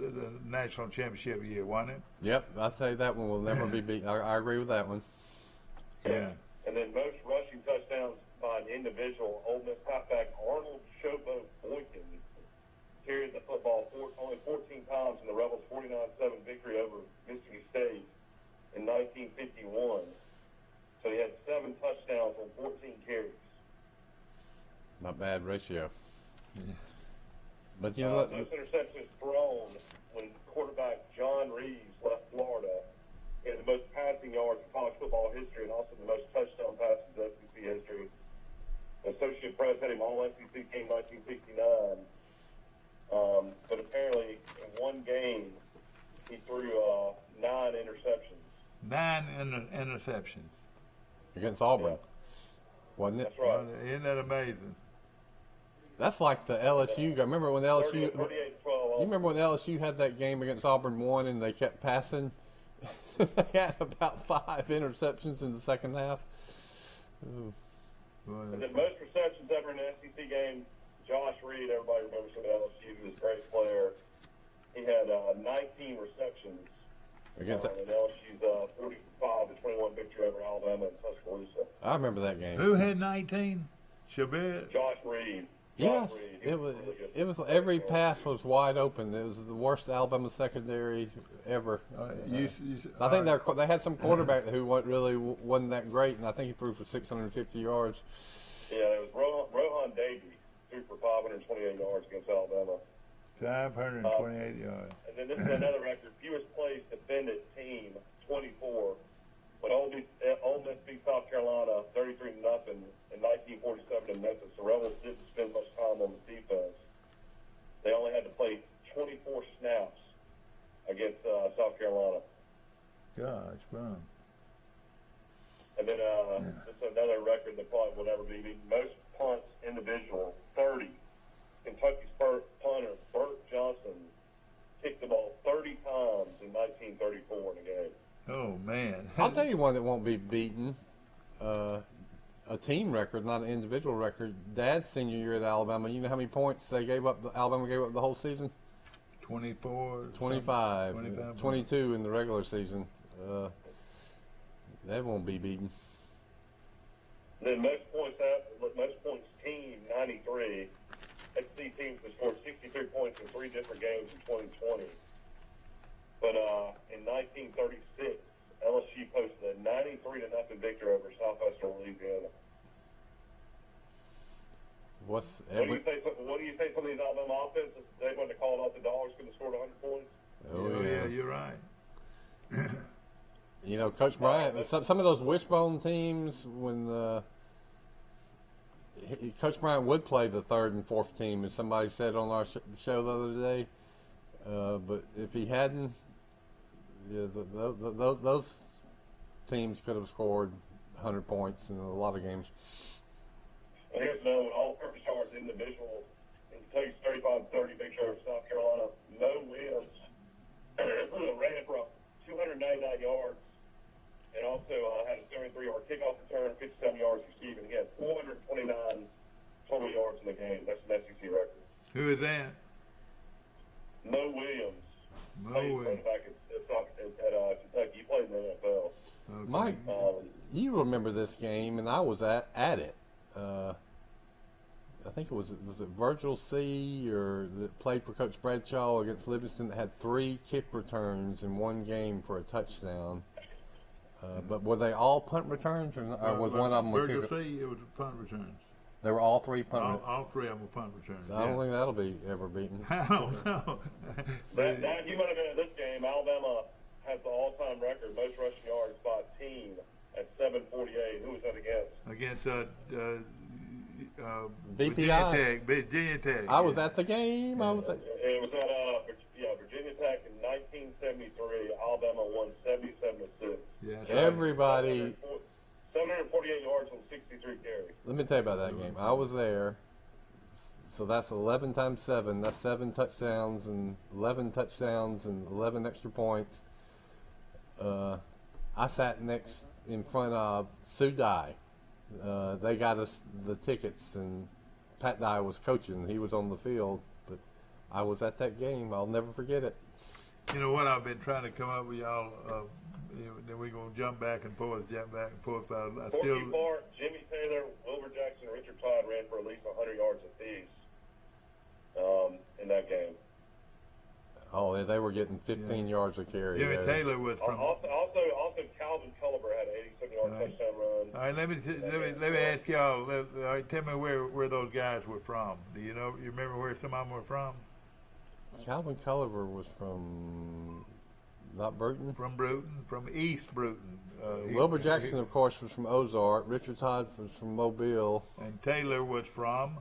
national championship year, wasn't it? Yep, I say that one will never be beat. I agree with that one. Yeah. And then most rushing touchdowns by an individual, Ole Miss halfback Arnold Showboat Boykin carried the football only 14 times in the Rebels' 49-7 victory over Mississippi State in 1951. So he had 7 touchdowns on 14 carries. Not bad ratio. Yeah. But you know, Most interceptions thrown when quarterback John Reeves left Florida. He had the most passing yards in college football history and also the most touchdown passes in SEC history. Associate Press had him all SEC team 1969. But apparently in one game he threw 9 interceptions. 9 interceptions. against Auburn, wasn't it? That's right. Isn't that amazing? That's like the LSU. Remember when LSU? 38-12. You remember when LSU had that game against Auburn 1 and they kept passing? They had about 5 interceptions in the second half. Ooh. Boy, And the most receptions ever in an SEC game, Josh Reed, everybody remembers from LSU, he was a great player. He had 19 receptions Against in LSU's 45-21 victory over Alabama and Tuscaloosa. I remember that game. who had 19? Chabert? Josh Reed. Yes, Josh Reed. it was. Really good. It was every pass was wide open. It was the worst Alabama secondary ever. I think they had some quarterback who wasn't that great, and I think he threw for 650 yards. Yeah, it was Rohan Davey, threw for 528 yards against Alabama. 528 yards. And then this is another record, fewest plays defended team, 24. When Ole Miss beat South Carolina 33-0 in 1947 in Memphis, the Rebels didn't spend much time on the defense. They only had to play 24 snaps against South Carolina. Gosh, bro. And then this is another record that probably will never be beaten. Most punts individual, 30. Kentucky's punter, Burt Johnson, kicked the ball 30 times in 1934 in a game. Oh, man. I'll tell you one that won't be beaten. A team record, not an individual record. Dad's senior year at Alabama. You know how many points Alabama gave up the whole season? 24. 25. 25 22 in the regular season. That won't be beaten. Then most points team, 93. SEC teams have scored 63 points in 3 different games in 2020. But in 1936, LSU posted a 93-0 victory over Southwestern Louisiana. What do you think some of these Alabama offenses, they wouldn't have called off the dogs, could have scored 100 points? Oh, yeah, you're right. You know, Coach Bryant, some of those wishbone teams, when Coach Bryant would play the 3rd and 4th team, as somebody said on our show the other day. But if he hadn't, yeah, those teams could have scored 100 points in a lot of games. And here's another one, all-purpose yards individual. In Kentucky's 35-30 victory over South Carolina, Mo Williams ran for 299 yards and also had a 73-yard kickoff return, 57 yards receiving. He had 429 total yards in the game. That's an SEC record. Who is that? Mo Williams. Mo Williams. Back at Kentucky. He played in the NFL. Okay. Mike, you remember this game, and I was at it. I think was it Virgil C. or that played for Coach Bradshaw against Livingston that had 3 kick returns in one game for a touchdown. But were they all punt returns, or was one of them a kick? Virgil C. It was punt returns. They were all 3 punt returns. All 3 of them were punt returns. I don't think that'll be ever beaten. I don't know. But you might have been at this game. Alabama has the all-time record most rushing yards by a team at 748. Who was that against? Against VPI. Virginia Tech. I was at the game. It was at Virginia Tech in 1973. Alabama won 77-6. Yeah, Everybody. 748 yards on 63 carries. Let me tell you about that game. I was there. So that's 11 times 7. That's 7 touchdowns and 11 touchdowns and 11 extra points. I sat in front of Sue Dye. They got us the tickets, and Pat Dye was coaching. He was on the field, but I was at that game. I'll never forget it. You know what I've been trying to come up with, y'all. Then we're gonna jump back and forth. Corky Park, Jimmy Taylor, Wilbur Jackson, and Richard Todd ran for at least 100 yards apiece in that game. Oh, they were getting 15 yards a carry. Jimmy there. Taylor was from. Also, Calvin Culliver had an 87-yard touchdown run. All right, let me ask y'all. All right, tell me where those guys were from. Do you know? You remember where some of them were from? Calvin Culliver was from not Bruton. From Bruton, from East Bruton. Wilbur Jackson, of course, was from Ozark. Richard Todd was from Mobile. And Taylor was from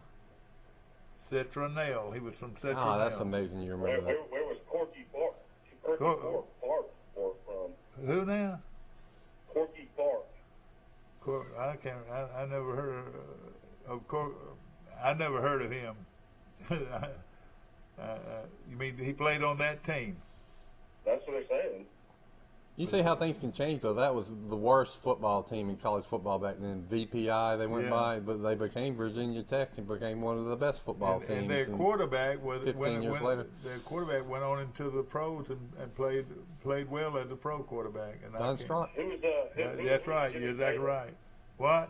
Citronelle. He was from Citronelle. Ah, that's amazing. You remember that. Where was Corky Park? Park from? Who now? Corky Park. I never heard of I never heard of him. You mean he played on that team? That's what they're saying. You see how things can change, though. That was the worst football team in college football back then. VPI, they went by, but they became Virginia Tech and became one of the best football teams. And their quarterback was 15 years later. Their quarterback went on into the pros and played well as a pro quarterback. And Don Strong. That's right. You're exactly right. What?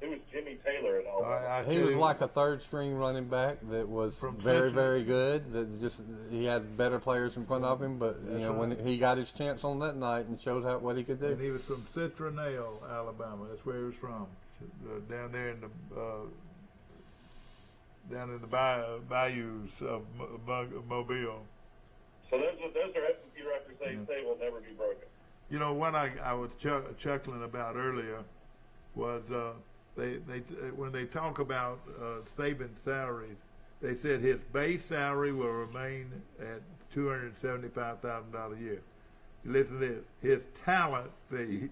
It was Jimmy Taylor at Alabama. He was like a third-string running back that was very, very good. That he had better players in front of him, but when he got his chance on that night and showed what he could do. And he was from Citronelle, Alabama. That's where he was from. Down there in the bayous of Mobile. So those are S&P records they say will never be broken. You know what I was chuckling about earlier was. When they talk about Saban's salaries, they said his base salary will remain at $275,000 a year. Listen to this: his talent fee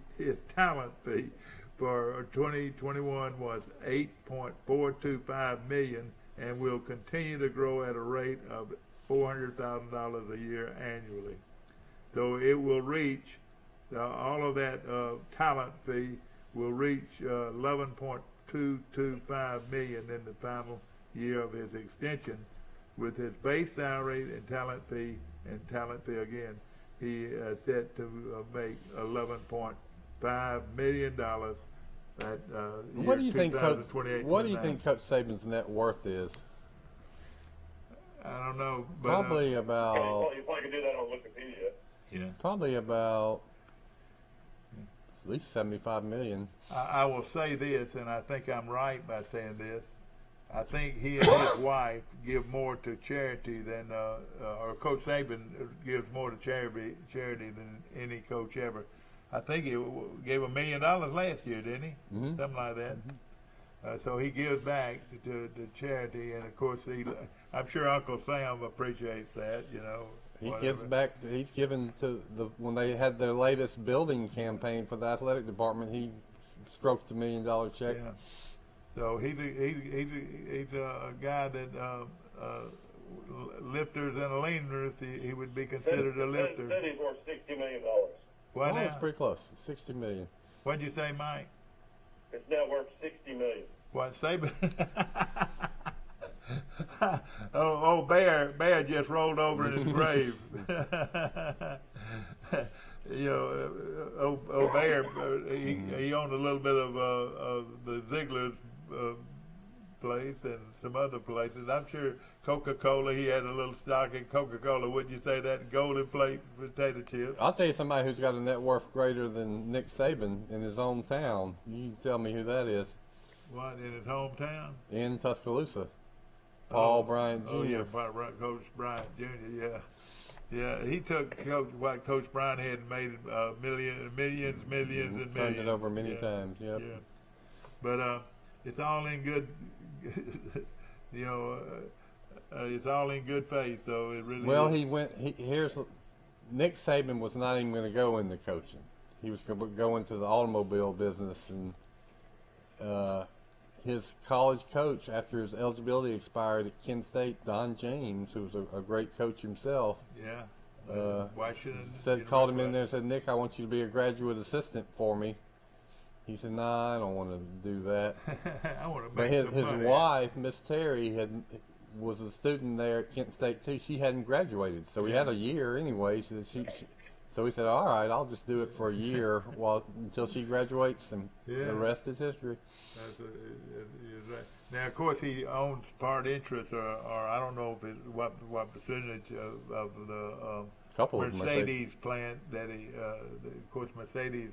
for 2021 was $8.425 million, and will continue to grow at a rate of $400,000 a year annually. So it will reach all of that talent fee. Will reach $11.225 million in the final year of his extension. With his base salary and talent fee again, he is set to make $11.5 million at what do you think, Coach? 2028. What do you think Coach Saban's net worth is? I don't know, but probably about. You probably could do that on Wikipedia. Yeah. Probably about. At least $75 million. I will say this, and I think I'm right by saying this. I think he and his wife give more to charity than, or Coach Saban gives more to charity than any coach ever. I think he gave $1 million last year, didn't he? Mm-hmm. Something like that. Mm-hmm. So he gives back to charity, and of course, I'm sure Uncle Sam appreciates that, He gives back. He's given to when they had their latest building campaign for the athletic department. He stroked $1 million check. Yeah. So he's a guy that lifters and leaners. He would be considered a lifter. Said he's worth $60 million. What now? That's pretty close. $60 million. What'd you say, Mike? It's now worth $60 million. What, Saban? Bear just rolled over in his grave. O'Bear, he owned a little bit of the Ziegler's place and some other places. I'm sure Coca-Cola, he had a little stock in Coca-Cola. Wouldn't you say that? Golden Plate potato chips. I'll tell you somebody who's got a net worth greater than Nick Saban in his own town. You can tell me who that is. What, in his hometown? In Tuscaloosa. Paul Bryant Jr. Oh, yeah, Coach Bryant Jr., yeah. Yeah, he took what Coach Bryant had and made millions. Turned it over many times, yep. Yeah. But it's all in good, it's all in good faith, though. It really is. Nick Saban was not even going to go into coaching. He was going to go into the automobile business, and his college coach, after his eligibility expired at Kent State, Don James, who was a great coach himself, called him in there and said, "Nick, I want you to be a graduate assistant for me." He said, "Nah, I don't want to do that." I want to but his wife, Miss Terry, was a student there at Kent State too. She hadn't graduated, so he had a year anyway. So he said, "All right, I'll just do it for a year until she graduates, and the rest is history." That's right. Now, of course, he owns part interest, or I don't know if what percentage of the Mercedes plant that of course, Mercedes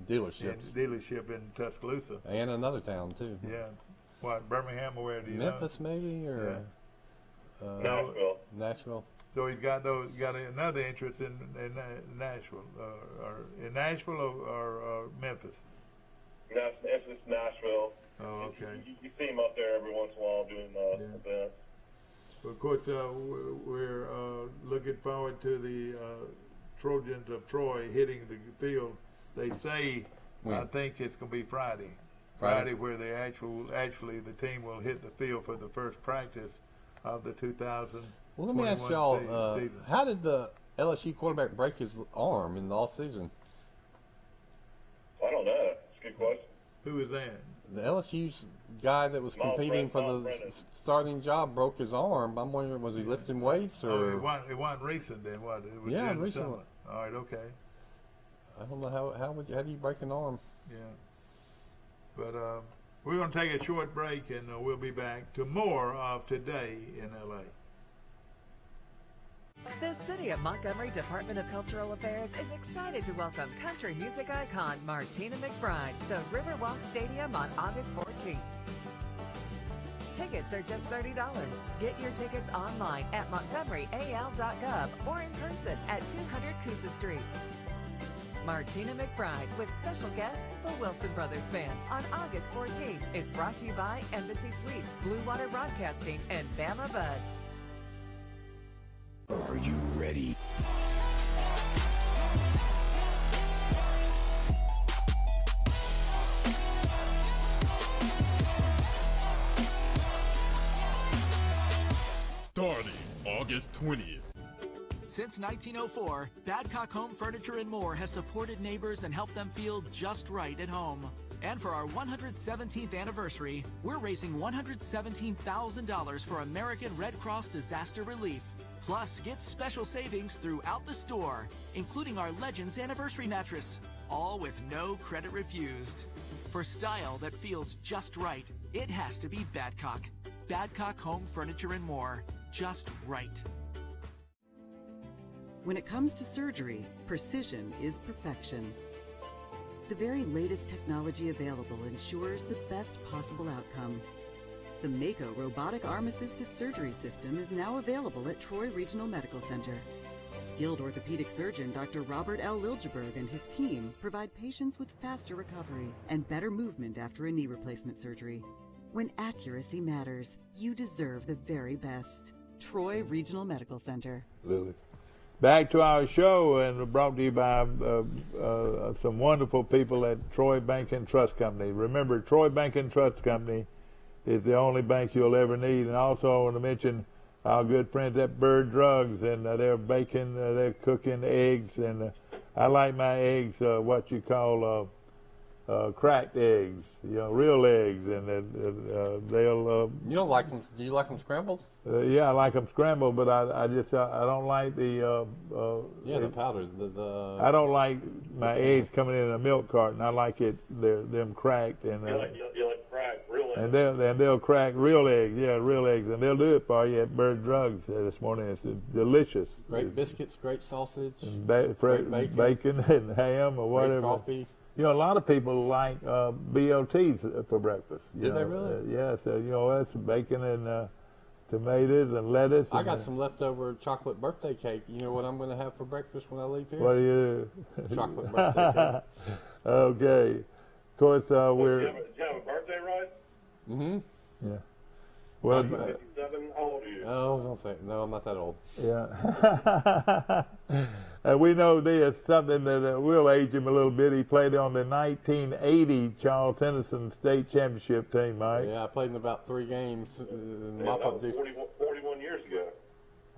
dealership in Tuscaloosa, and another town too. Yeah, what, Birmingham, or where do you Memphis know? maybe, or Nashville. So he's got another interest in Nashville, or in Nashville or Memphis. It's Nashville. Oh, okay. You see him up there every once in a while doing events. Well, of course, we're looking forward to the Trojans of Troy hitting the field. They say, I think it's going to be Friday, where they actually the team will hit the field for the first practice of the 2000. Well, let me ask y'all, how did the LSU quarterback break his arm in the off season? I don't know. It's a good question. Who is that? The LSU's guy that was competing for the starting job broke his arm. I'm wondering, was he lifting weights or? Oh, it wasn't recent then, was it? It was recently. All right, okay. I don't know how do you break an arm? Yeah, but we're going to take a short break, and we'll be back to more of Today in LA. The City of Montgomery Department of Cultural Affairs is excited to welcome country music icon Martina McBride to Riverwalk Stadium on August 14th. Tickets are just $30. Get your tickets online at montgomeryal.gov or in person at 200 Coosa Street. Martina McBride with special guests, the Wilson Brothers Band, on August 14th is brought to you by Embassy Suites, Blue Water Broadcasting, and Bama Bud. Are you ready? Starting August 20th. Since 1904, Badcock Home Furniture and More has supported neighbors and helped them feel just right at home. And for our 117th anniversary, we're raising $117,000 for American Red Cross Disaster Relief. Plus, get special savings throughout the store, including our Legends Anniversary Mattress, all with no credit refused. For style that feels just right, it has to be Badcock. Badcock Home Furniture and More. Just right. When it comes to surgery, precision is perfection. The very latest technology available ensures the best possible outcome. The Mako robotic arm-assisted surgery system is now available at Troy Regional Medical Center. Skilled orthopedic surgeon Dr. Robert L. Liljeberg and his team provide patients with faster recovery and better movement after a knee replacement surgery. When accuracy matters, you deserve the very best. Troy Regional Medical Center. Lily. Back to our show, and brought to you by some wonderful people at Troy Bank and Trust Company. Remember, Troy Bank and Trust Company is the only bank you'll ever need. And also, I want to mention our good friends at Bird Drugs, and they're baking, they're cooking eggs, and I like my eggs what you call cracked eggs, real eggs, and they'll. You don't like them? Do you like them scrambled? Yeah, I like them scrambled, but I don't like the. The powder. I don't like my eggs coming in a milk carton. I like them cracked and. You like cracked real eggs. And they'll crack real eggs, real eggs, and they'll do it for you at Bird Drugs this morning. It's delicious. Great biscuits, great sausage, great bacon and ham or whatever. Great coffee. A lot of people like BLTs for breakfast. Do they really? Yeah, so that's bacon and tomatoes and lettuce. I got some leftover chocolate birthday cake. You know what I'm going to have for breakfast when I leave here? What do you do? Chocolate birthday cake. Okay. Of course, we're. Did you have a birthday, right? Mm-hmm. Yeah. Well, 57. How old are you? Oh, don't say. No, I'm not that old. Yeah. We know there's something that will age him a little bit. He played on the 1980 Charles Henderson State Championship team, Mike. Yeah, I played in about 3 games. That was 41 years ago.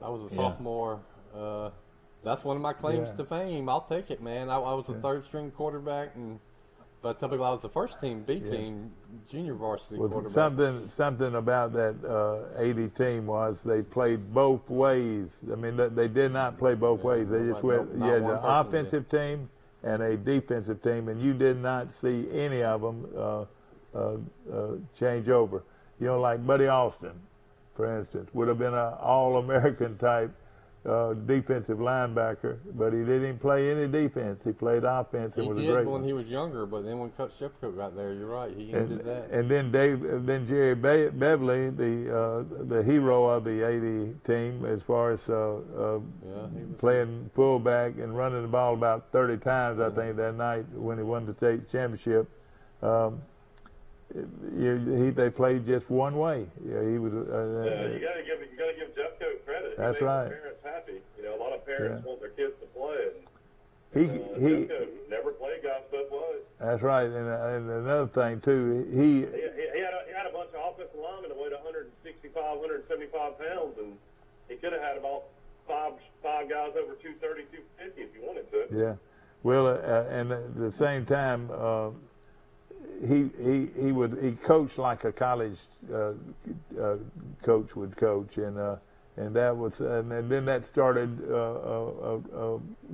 I was a sophomore. That's one of my claims to fame. I'll take it, man. I was a third-string quarterback, but I tell people I was the first team, B-team, junior varsity quarterback. Something about that 80 team was they played both ways. I mean, they did not play both ways. They just went, you had an offensive team and a defensive team, and you did not see any of them change over. Like Buddy Austin, for instance, would have been an all-American type defensive linebacker, but he didn't play any defense. He played offense and was a great one. He did when he was younger, but then when Coach Sheffield got there, you're right, he ended that. And then Jerry Beverly, the hero of the 80 team, as far as playing fullback and running the ball about 30 times, I think, that night when he won the state championship. They played just one way. He was. You got to give Jeffco credit. That's right. Parents happy. A lot of parents want their kids to play. He Jeffco never played guys both ways. That's right, and another thing too. He had a bunch of offensive linemen that weighed 165, 175 pounds, and he could have had about five guys over 230, 250 if he wanted to. Yeah, well, and at the same time. He coached like a college coach would coach, and that was and then that started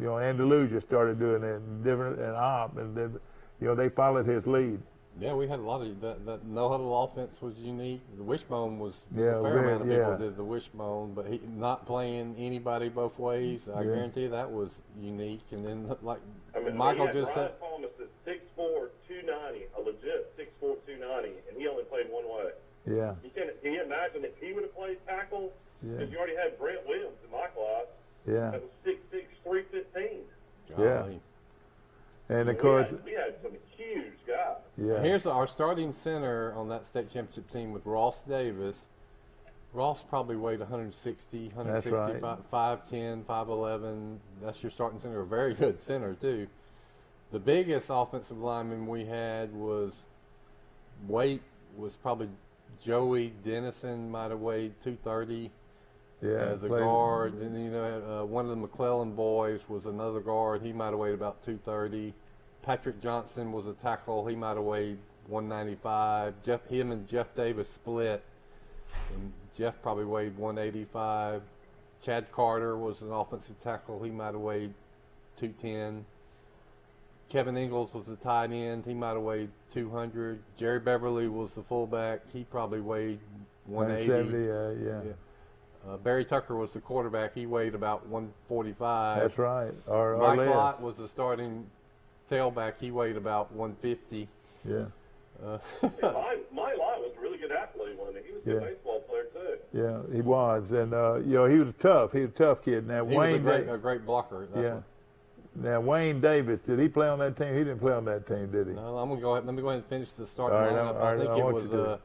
Andalusia started doing it and then they followed his lead. Yeah, we had a lot of that no huddle offense was unique. The wishbone was a fair amount of people did the wishbone, but he not playing anybody both ways. I guarantee that was unique. And then Michael just said. Thomas is 6'4", 290, a legit 6'4", 290, and he only played one way. Yeah. Can you imagine if he would have played tackle? Because you already had Brent Williams in my class. Yeah. That was 6'6", 315. Yeah. And of course, we had some huge guys. Yeah. Here's our starting center on that state championship team with Ross Davis. Ross probably weighed 160, 165, right. 5'10", 5'11". That's your starting center. A very good center, too. The biggest offensive lineman we had was probably Joey Dennison, might have weighed 230 as a guard. And, one of the McClellan boys was another guard. He might have weighed about 230. Patrick Johnson was a tackle. He might have weighed 195. Him and Jeff Davis split. And Jeff probably weighed 185. Chad Carter was an offensive tackle. He might have weighed 210. Kevin Ingalls was the tight end. He might have weighed 200. Jerry Beverly was the fullback. He probably weighed 180. Barry Tucker was the quarterback. He weighed about 145. That's right. Mike Lott was the starting tailback. He weighed about 150. Yeah. My Lott was a really good athlete one. He was a good baseball player too. Yeah, he was, and he was tough. He was a tough kid. Now he Wayne was a great blocker. Now Wayne Davis, did he play on that team? He didn't play on that team, did he? No, I'm gonna go ahead. Let me go ahead and finish the starting lineup. I think it was a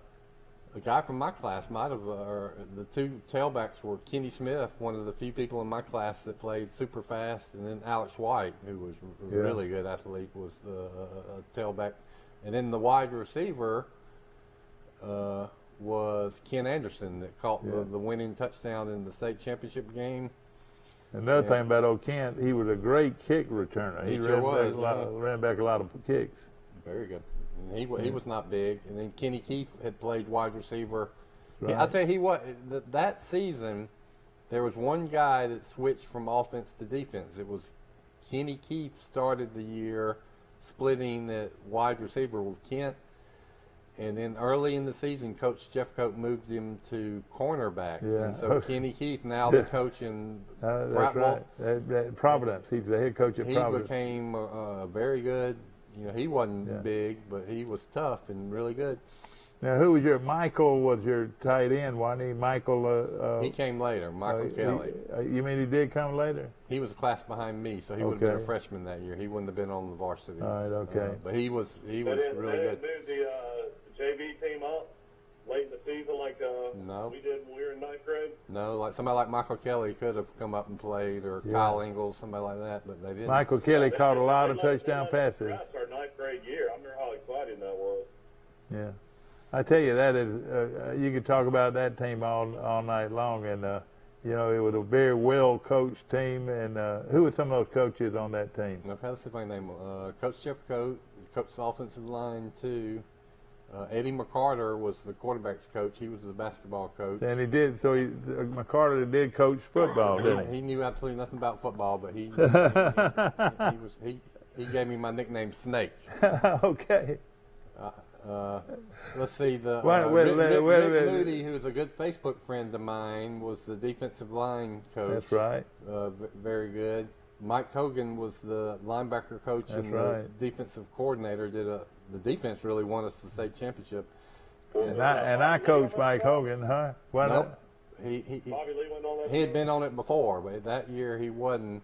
guy from my class. Might have. The two tailbacks were Kenny Smith, one of the few people in my class that played super fast, and then Alex White, who was a really good athlete, was a tailback, and then the wide receiver was Ken Anderson that caught the winning touchdown in the state championship game. Another thing about old Kent, he was a great kick returner. He sure was. Ran back a lot of kicks. Very good. And he was not big. And then Kenny Keith had played wide receiver. Right. I'll tell you what, that season, there was one guy that switched from offense to defense. It was Kenny Keith started the year splitting the wide receiver with Kent. And then early in the season, Coach Jeffcoat moved him to cornerback. Yeah. And so Kenny Keith, now the coach in That's right. Providence. He's the head coach at Providence. He became very good. He wasn't big, but he was tough and really good. Now, Michael was your tight end, wasn't he? Michael. He came later, Michael Kelly. You mean he did come later? He was a class behind me, so he would have been a freshman that year. He wouldn't have been on the varsity. All right, okay. But he was really good. They didn't move the JV team up late in the season like no. we did when we were in ninth grade? No, like somebody like Michael Kelly could have come up and played, or Kyle Ingalls, somebody like that, but they didn't. Michael Kelly caught a lot of touchdown passes. That's our ninth grade year. I remember how exciting that was. Yeah. I tell you, that is, you could talk about that team all night long, and it was a very well coached team. And who were some of those coaches on that team? Okay, let's see if I can name Coach Jeffcoat, coached the offensive line too. Eddie McCarter was the quarterback's coach. He was the basketball coach. And McCarter did coach football, didn't he? He knew absolutely nothing about football, but he gave me my nickname Snake. Okay. Let's see. Rick Moody, who's a good Facebook friend of mine, was the defensive line coach. That's right. Very good. Mike Hogan was the linebacker coach. That's and right. the defensive coordinator. The defense really won us the state championship. And I coached Mike Hogan, huh? Why nope. He had been on it before, but that year he wasn't.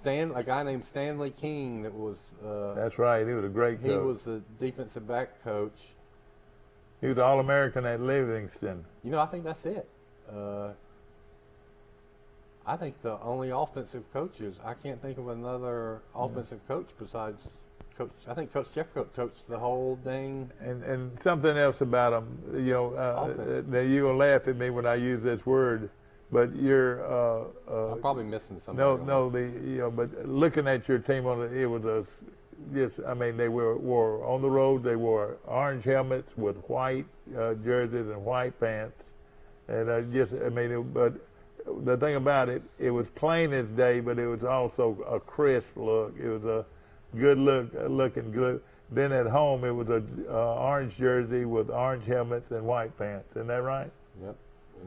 A guy named Stanley King that was. That's right. He was a great coach. He was the defensive back coach. He was All-American at Livingston. I think that's it. I think the only offensive coaches. I can't think of another offensive coach besides Coach. I think Coach Jeffcoat coached the whole dang. And something else about him. Now you're gonna laugh at me when I use this word. But you're. I'm probably missing something. No. But looking at your team it was they wore on the road. They wore orange helmets with white jerseys and white pants, and but the thing about it was plain as day, but it was also a crisp look. It was a good looking good. Then at home, it was a orange jersey with orange helmets and white pants. Isn't that right? Yep.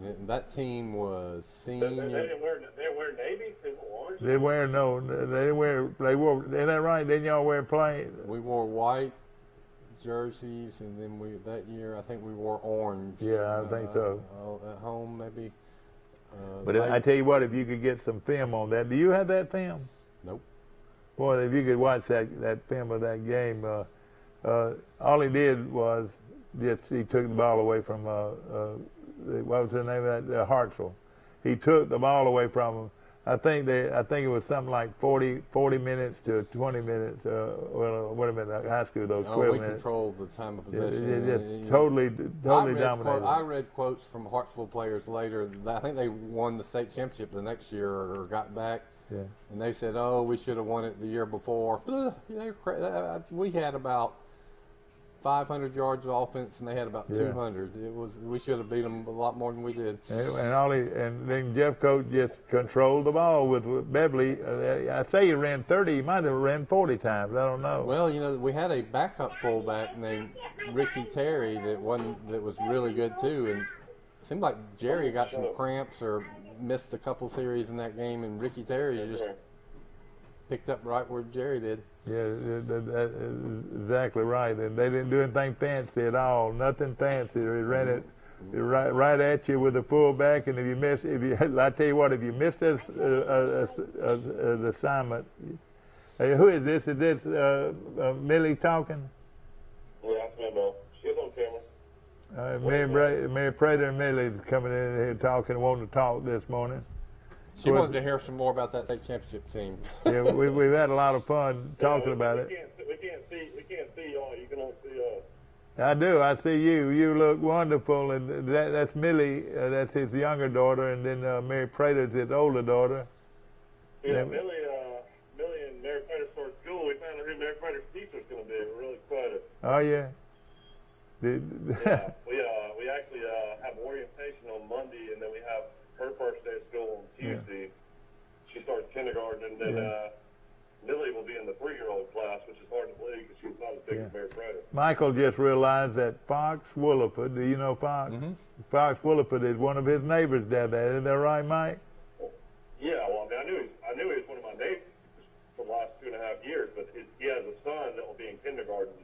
And that team was senior. They didn't wear navy. They wore. Isn't that right? Didn't y'all wear plain? We wore white jerseys, and then that year I think we wore orange. Yeah, I think so. At home maybe. But I tell you what, if you could get some film on that, do you have that film? Nope. Boy, if you could watch that film of that game, all he did was he took the ball away from what was the name of that? Hartsville. He took the ball away from him. I think it was something like 40 minutes to 20 minutes. Wait a minute, high school those 12 minutes. We controlled the time of possession. Just totally dominated. I read quotes from Hartsville players later. I think they won the state championship the next year or got back. Yeah. And they said, "Oh, we should have won it the year before." We had about 500 yards of offense, and they had about 200. We should have beat them a lot more than we did. And then Jeffcoat just controlled the ball with Beverly. I say he ran 30. He might have ran 40 times. I don't know. Well, we had a backup fullback named Ricky Terry that was really good too, and it seemed like Jerry got some cramps or missed a couple series in that game, and Ricky Terry just picked up right where Jerry did. Yeah, that's exactly right. And they didn't do anything fancy at all. Nothing fancy. They ran it right at you with a fullback. And I tell you what, if you missed this assignment, who is this? Is this Millie talking? Yeah, that's Millie. She's on camera. Mary Prater and Millie coming in here talking, wanting to talk this morning. She wanted to hear some more about that state championship team. Yeah, we've had a lot of fun talking about it. We can't see y'all. You can only see us. I do. I see you. You look wonderful, and that's Millie. That's his younger daughter, and then Mary Prater's his older daughter. Yeah, Millie and Mary Prater started school. We found out who Mary Prater's teacher's going to be. We're really excited. Oh yeah. Yeah, we actually have orientation on Monday, and then we have her first day of school on Tuesday. She starts kindergarten, and then Millie will be in the 3-year-old class, which is hard to believe because she's not as big as Mary Prater. Michael just realized that Fox Williford, do you know Fox? Fox Williford is one of his neighbors down there. Isn't that right, Mike? Yeah, well, I mean, I knew he was one of my neighbors for the last 2.5 years, but he has a son that will be in kindergarten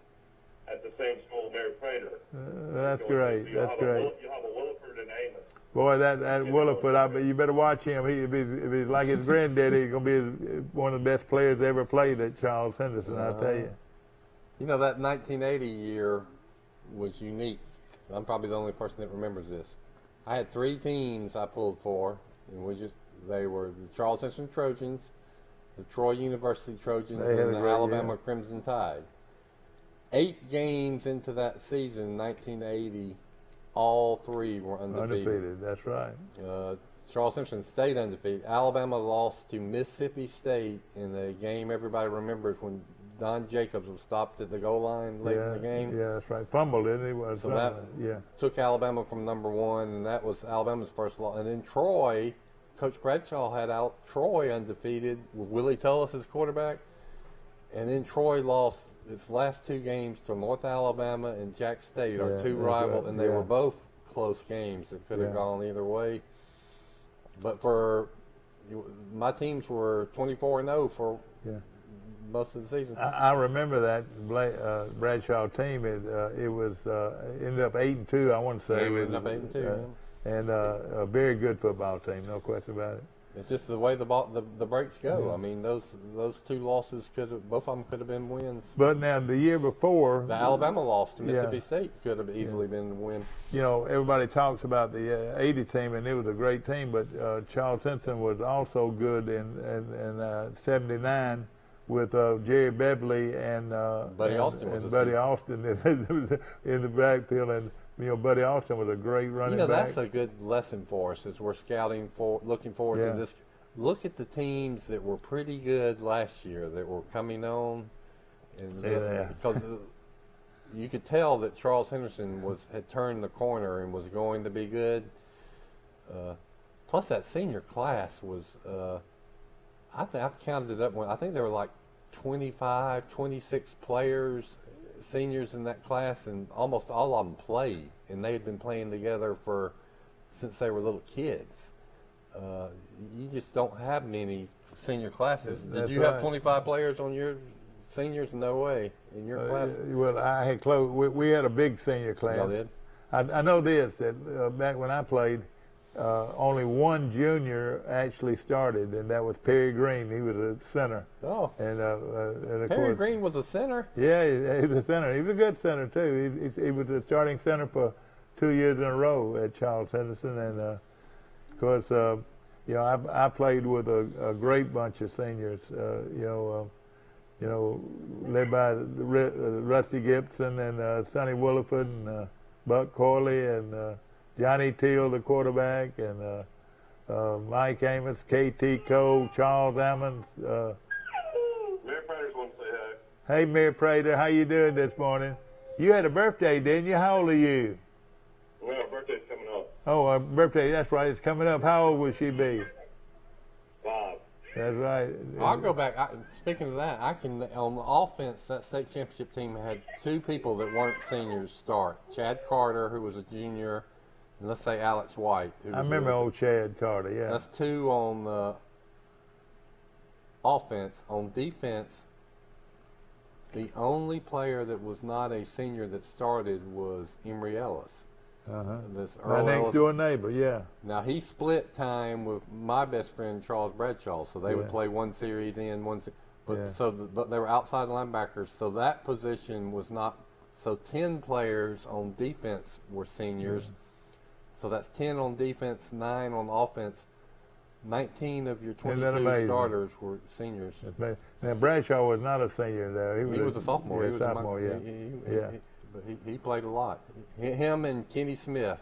at the same school as Mary Prater. That's great. That's great. You'll have a Williford and Amos. Boy, that Williford, you better watch him. If he's like his granddaddy, he's going to be one of the best players ever played at Charles Henderson, I'll tell you. You know, that 1980 year was unique. I'm probably the only person that remembers this. I had 3 teams I pulled for, and they were the Charles Henderson Trojans, the Troy University Trojans, and the Alabama Crimson Tide. 8 games into that season, 1980, all 3 were undefeated. That's right. Charles Henderson stayed undefeated. Alabama lost to Mississippi State in a game everybody remembers when Don Jacobs was stopped at the goal line late in the game. Yeah, that's right. Fumbled, didn't he? So that took Alabama from number 1, and that was Alabama's first loss. And then Troy, Coach Bradshaw had Troy undefeated with Willie Tullis as quarterback. And then Troy lost its last 2 games to North Alabama and Jack State, our 2 rivals, and they were both close games that could have gone either way. But my teams were 24-0 for most of the season. I remember that Bradshaw team. It was ended up 8-2. I want to say. Yeah, we ended up 8-2. And a very good football team, no question about it. It's just the way the breaks go. I mean, those 2 losses both of them could have been wins. But now the year before, the Alabama loss to Mississippi State could have easily been a win. You know, everybody talks about the 80 team, and it was a great team. But Charles Henderson was also good in '79 with Jerry Beverly and Buddy Austin in the backfield, and Buddy Austin was a great running back. That's a good lesson for us as we're looking forward to this. Look at the teams that were pretty good last year that were coming on, and because you could tell that Charles Henderson had turned the corner and was going to be good. Plus, that senior class was. I've counted it up. I think there were like 25, 26 players, seniors in that class, and almost all of them played, and they had been playing together since they were little kids. You just don't have many senior classes. Did you have 25 players on your seniors? No way in your class. Well, I had close. We had a big senior class. Y'all did? I know this, that back when I played, only 1 junior actually started, and that was Perry Green. He was a center. Oh. And of Perry course, Green was a center? Yeah, he was a center. He was a good center, too. He was the starting center for 2 years in a row at Charles Henderson. And, of course, I played with a great bunch of seniors, led by Rusty Gibson and Sonny Williford and Buck Corley and Johnny Teal, the quarterback, and Mike Amos, K.T. Cole, Charles Ammons. Mary Prater's want to say hi. Hey, Mary Prater, how you doing this morning? You had a birthday, didn't you? How old are you? Well, her birthday's coming up. Oh, her birthday, that's right. It's coming up. How old will she be? 5. That's right. I'll go back. Speaking of that, on the offense, that state championship team had 2 people that weren't seniors start. Chad Carter, who was a junior, and let's say Alex White. I remember old Chad Carter, yeah. That's 2 on the offense. On defense, the only player that was not a senior that started was Emory Ellis. My next door neighbor, yeah. Now, he split time with my best friend, Charles Bradshaw, so they would play one series in, but they were outside linebackers, so that position was not, so 10 players on defense were seniors. So that's 10 on defense, 9 on offense. 19 of your 22 starters were seniors. Now, Bradshaw was not a senior, though. He was a sophomore. He was a sophomore, But he played a lot. Him and Kenny Smith.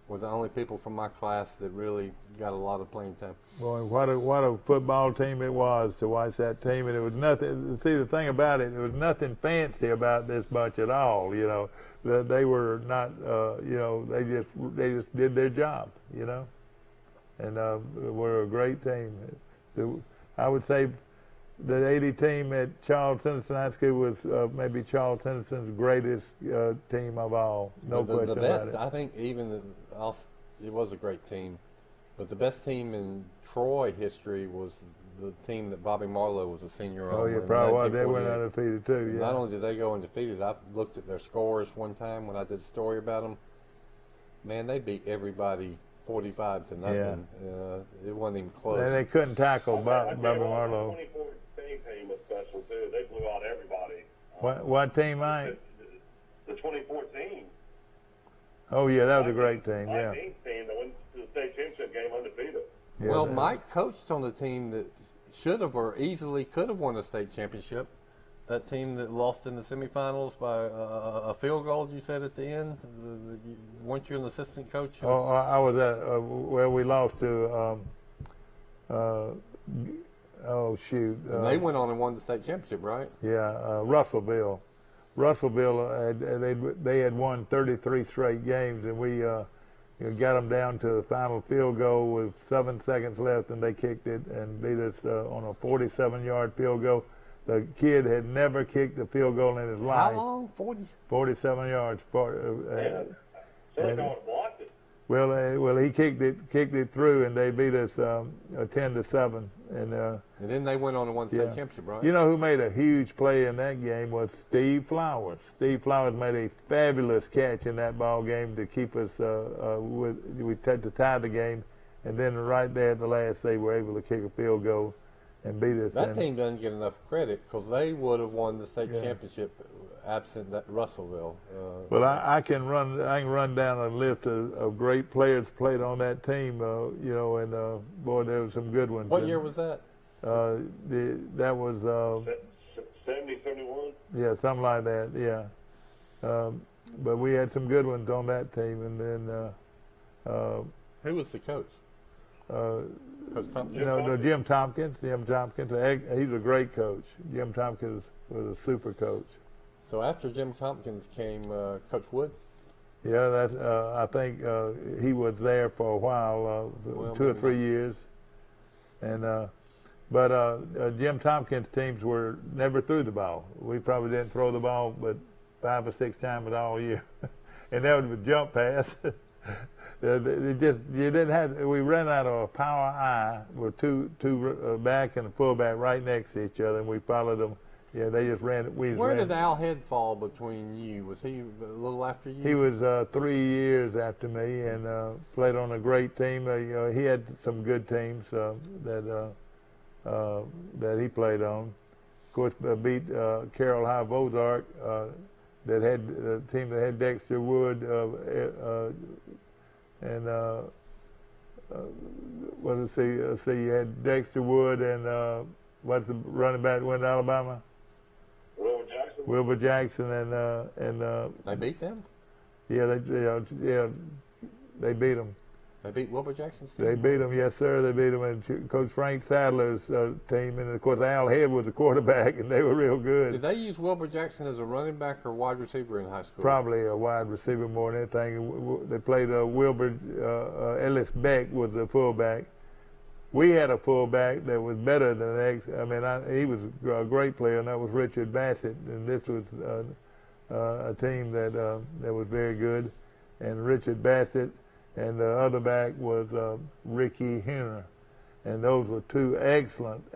were the only people from my class that really got a lot of playing time. Boy, what a football team it was to watch that team, and it was nothing. See, the thing about it, there was nothing fancy about this bunch at all. You know, they were not. You know, they just did their job. You know, and were a great team. I would say the '80 team at Charles Henderson High School was maybe Charles Henderson's greatest team of all. No question about it. I think even it was a great team, but the best team in Troy history was the team that Bobby Marlowe was a senior on. Oh, yeah, probably was. They went undefeated too. Yeah. Not only did they go undefeated, I looked at their scores one time when I did a story about them. Man, they beat everybody 45 to nothing. Yeah. It wasn't even close. And they couldn't tackle Bobby Marlowe. The 2014 team was special too. They blew out everybody. What team, Mike? The 2014. Oh yeah, that was a great team. My Yeah. team that went to the state championship game undefeated. Yeah, Well, Mike coached on the team that should have or easily could have won a state championship. That team that lost in the semifinals by a field goal, you said at the end. Weren't you an assistant coach? Oh, I was at. Well, we lost to. Oh shoot. And they went on and won the state championship, right? Yeah, Russellville. They had won 33 straight games, and we got them down to the final field goal with 7 seconds left, and they kicked it and beat us on a 47-yard field goal. The kid had never kicked a field goal in his life. How long? 47 yards. Someone blocked it. Well, he kicked it through, and they beat us 10-7. And then they went on and won the state championship, right? You know who made a huge play in that game was Steve Flowers. Steve Flowers made a fabulous catch in that ball game to keep us to tie the game, and then right there at the last, they were able to kick a field goal and beat us. That team doesn't get enough credit because they would have won the state championship absent that Russellville. Well, I can run down a list of great players played on that team. You know, and boy, there were some good ones. What year was that? That was 70, 71? Yeah, something like that. Yeah, but we had some good ones on that team, and then who was the coach? Coach Tompkins? Jim Tompkins. Jim Tompkins. He's a great coach. Jim Tompkins was a super coach. So after Jim Tompkins came Coach Wood? Yeah, that's. I think he was there for a while, 2 or 3 years, and but Jim Tompkins' teams were never threw the ball. We probably didn't throw the ball but 5 or 6 times all year, and that was a jump pass. You didn't have. We ran out of a power I with two back and a fullback right next to each other, and we followed them. Yeah, they just ran. Where did Al Head fall between you? Was he a little after you? He was 3 years after me, and played on a great team. He had some good teams that he played on. Of course, beat Carroll High of Ozark. That had a team that had Dexter Wood and what did I see? You had Dexter Wood and what's the running back that went to Alabama? Wilbur Jackson and they beat them. Yeah, they beat them. They beat Wilbur Jackson's team? They beat them, yes, sir. They beat them. And Coach Frank Sadler's team, and of course Al Head was the quarterback, and they were real good. Did they use Wilbur Jackson as a running back or wide receiver in high school? Probably a wide receiver more than anything. They played Wilbur. Ellis Beck was the fullback. We had a fullback that was better than the next. I mean, he was a great player, and that was Richard Bassett. And this was a team that was very good. And Richard Bassett, and the other back was Ricky Henner. And those were 2 excellent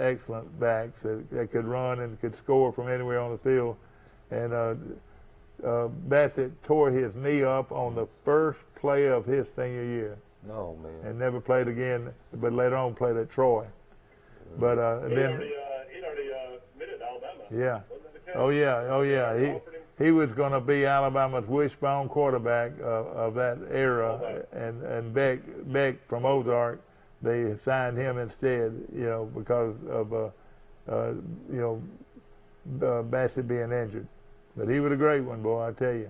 backs that could run and could score from anywhere on the field. And Bassett tore his knee up on the first play of his senior year. Oh, man. And never played again, but later on played at Troy. But He'd then already committed to Alabama. Yeah. Oh yeah. He was going to be Alabama's wishbone quarterback of that era, and Beck from Ozark, they signed him instead, because of Bassett being injured. But he was a great one, boy, I tell you.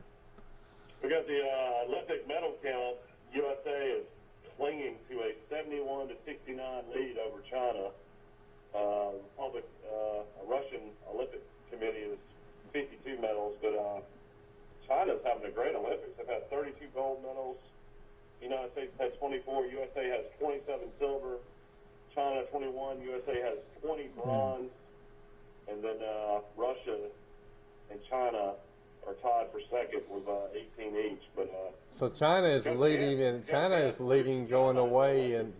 We got the Olympic medal count. USA 71 to 69 lead over China. Russian Olympic Committee is 52 medals, but China's having a great Olympics. They've had 32 gold medals. United States has 24. USA has 27 silver. China 21. USA has 20 bronze. And then Russia and China are tied for second with 18 each. But so China is leading, and China is leading going away, and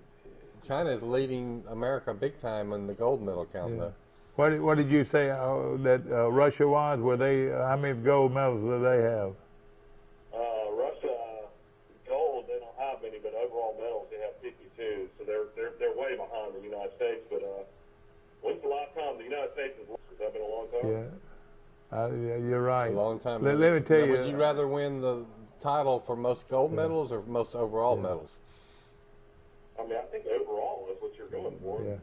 China is leading America big time in the gold medal count. Yeah. Though. What did you say that Russia was? Were they? How many gold medals do they have? Russia gold, they don't have many, but overall medals they have 52. So they're way behind the United States. But when's the last time the United States has lost? Has that been a long time? Yeah, you're right. A long time. Let me tell you. Would you rather win the title for most gold medals or most overall medals? I mean, I think overall is what you're going for. Yeah.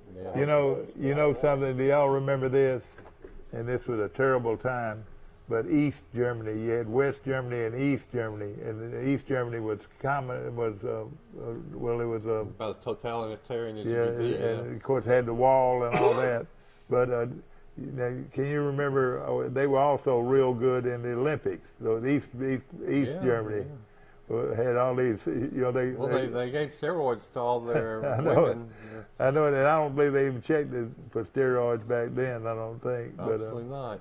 You know something. Do y'all remember this? And this was a terrible time. But East Germany, you had West Germany and East Germany, and East Germany was common. It was well, it was about as totalitarian as you yeah, could be. and of course had the wall and all that. But now, can you remember? They were also real good in the Olympics. So East Germany. Had all these, they gave steroids to all their women. I know it, and I don't believe they even checked it for steroids back then. I don't think. Absolutely not.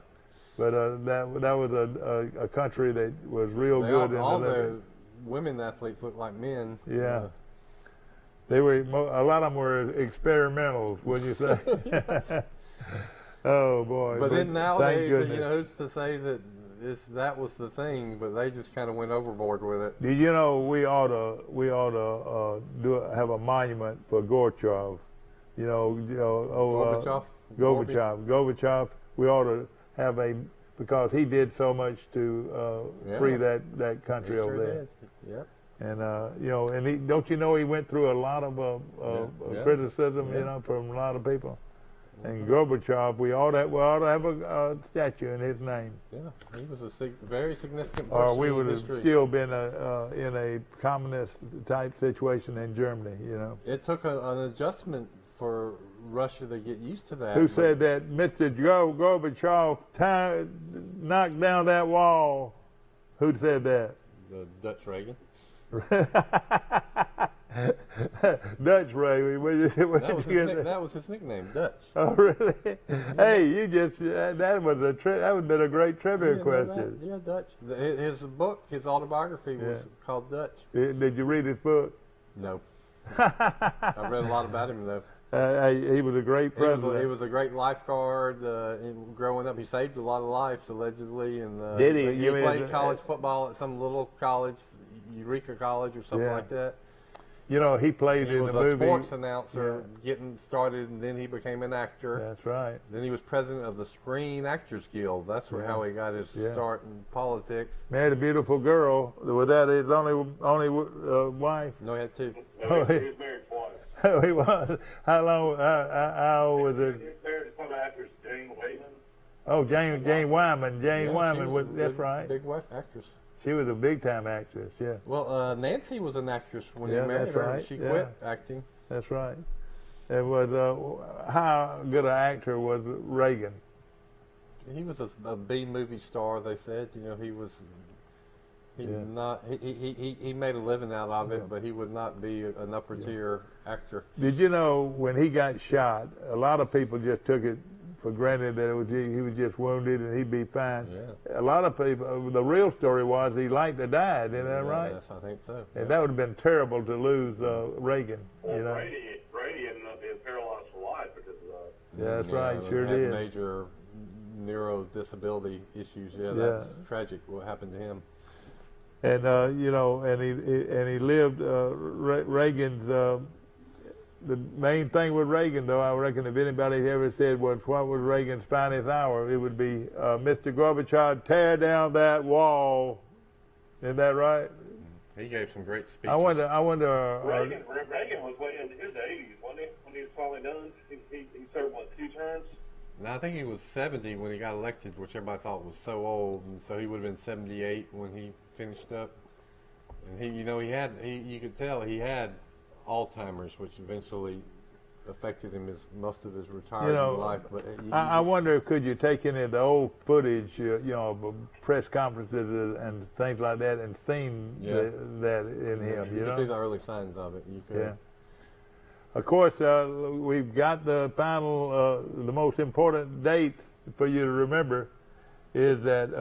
But that was a country that was real good in all the the women athletes looked like men. Yeah, they were. A lot of them were experimentals, wouldn't you say? Yes. Oh boy! But then nowadays, who's to say that that was the thing? But they just kind of went overboard with it. Did you know we ought to have a monument for Gorbachev? Gorbachev. We ought to have because he did so much to free that country over there. Yep. And and don't you know he went through a lot of criticism, from a lot of people. And Gorbachev, we ought to have a statue in his name. Yeah, he was a very significant person. Or we would have history. still been in a communist type situation in Germany. It took an adjustment for Russia to get used to that. Who said that Mr. Gorbachev knocked down that wall? Who said that? The Dutch Reagan. Dutch Reagan. That was his nickname, Dutch. Oh, really? Hey, you just that would have been a great trivia question. Yeah, Dutch. His book, his autobiography, was called Dutch. Did you read his book? No. I read a lot about him though. He was a great president. He was a great lifeguard. Growing up, he saved a lot of lives allegedly. And did he? He played college football at some little college, Eureka College or something like that. He played in the movie. He was a sports announcer getting started, and then he became an actor. That's right. Then he was president of the Screen Actors Guild. That's how he got his start in politics. Married a beautiful girl. Was that his only wife? No, he had two. No, he was married twice. Oh, he was. How long? How old was it? He was married to some actress, Jane Wyman. Oh, Jane Wyman. Jane Wyman. That's right. Big actress. She was a big-time actress, yeah. Well, Nancy was an actress when he married her. Right. She quit acting. That's right. It was how good an actor was Reagan? He was a B movie star. They said, he was. He made a living out of it, but he would not be an upper tier actor. Did you know when he got shot, a lot of people just took it for granted that he was just wounded and he'd be fine. Yeah. A lot of people, the real story was he liked to die, isn't that right? Yes, I think so. And that would have been terrible to lose Reagan. Well, Brady ended up being paralyzed for life because of that. Yeah, that's right, sure had did. Major neuro disability issues. Yeah, that's tragic what happened to him. And and he lived Reagan's. The main thing with Reagan, though, I reckon, if anybody ever said what was Reagan's finest hour, it would be Mr. Gorbachev, tear down that wall. Isn't that right? He gave some great speeches. I wonder. Reagan was way into his 80s, wasn't he? When he was finally done, he served 2 terms. No, I think he was 70 when he got elected, which everybody thought was so old, and so he would have been 78 when he finished up. And you could tell he had Alzheimer's, which eventually affected him most of his retirement life. But I wonder, could you take any of the old footage, press conferences and things like that, and seen that in him? You can see the early signs of it. You could. Yeah. Of course, we've got the final, the most important date for you to remember is that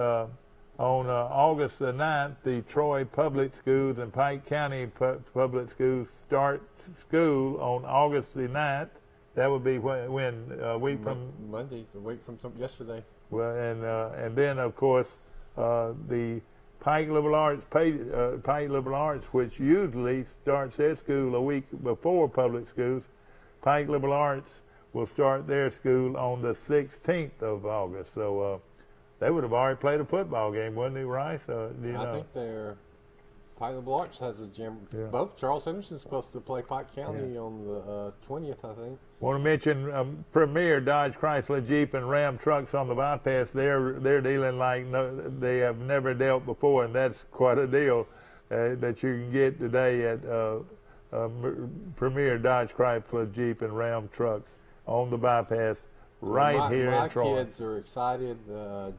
on August the 9th, the Troy Public Schools and Pike County Public Schools start school on August the 9th. That would be when a week from Monday, a week from yesterday. Well, and then of course the Pike Liberal Arts, which usually starts their school a week before public schools. Pike Liberal Arts will start their school on the 16th of August. So they would have already played a football game, wouldn't they, Rice? I think they're. Pike Liberal Arts has a gym. Yeah. Both Charles Henderson's supposed to play Pike County on the 20th, I think. Want to mention Premier Dodge Chrysler Jeep and Ram trucks on the bypass. They're dealing like they have never dealt before, and that's quite a deal that you can get today at Premier Dodge Chrysler Jeep and Ram trucks on the bypass here in Troy. My kids are excited.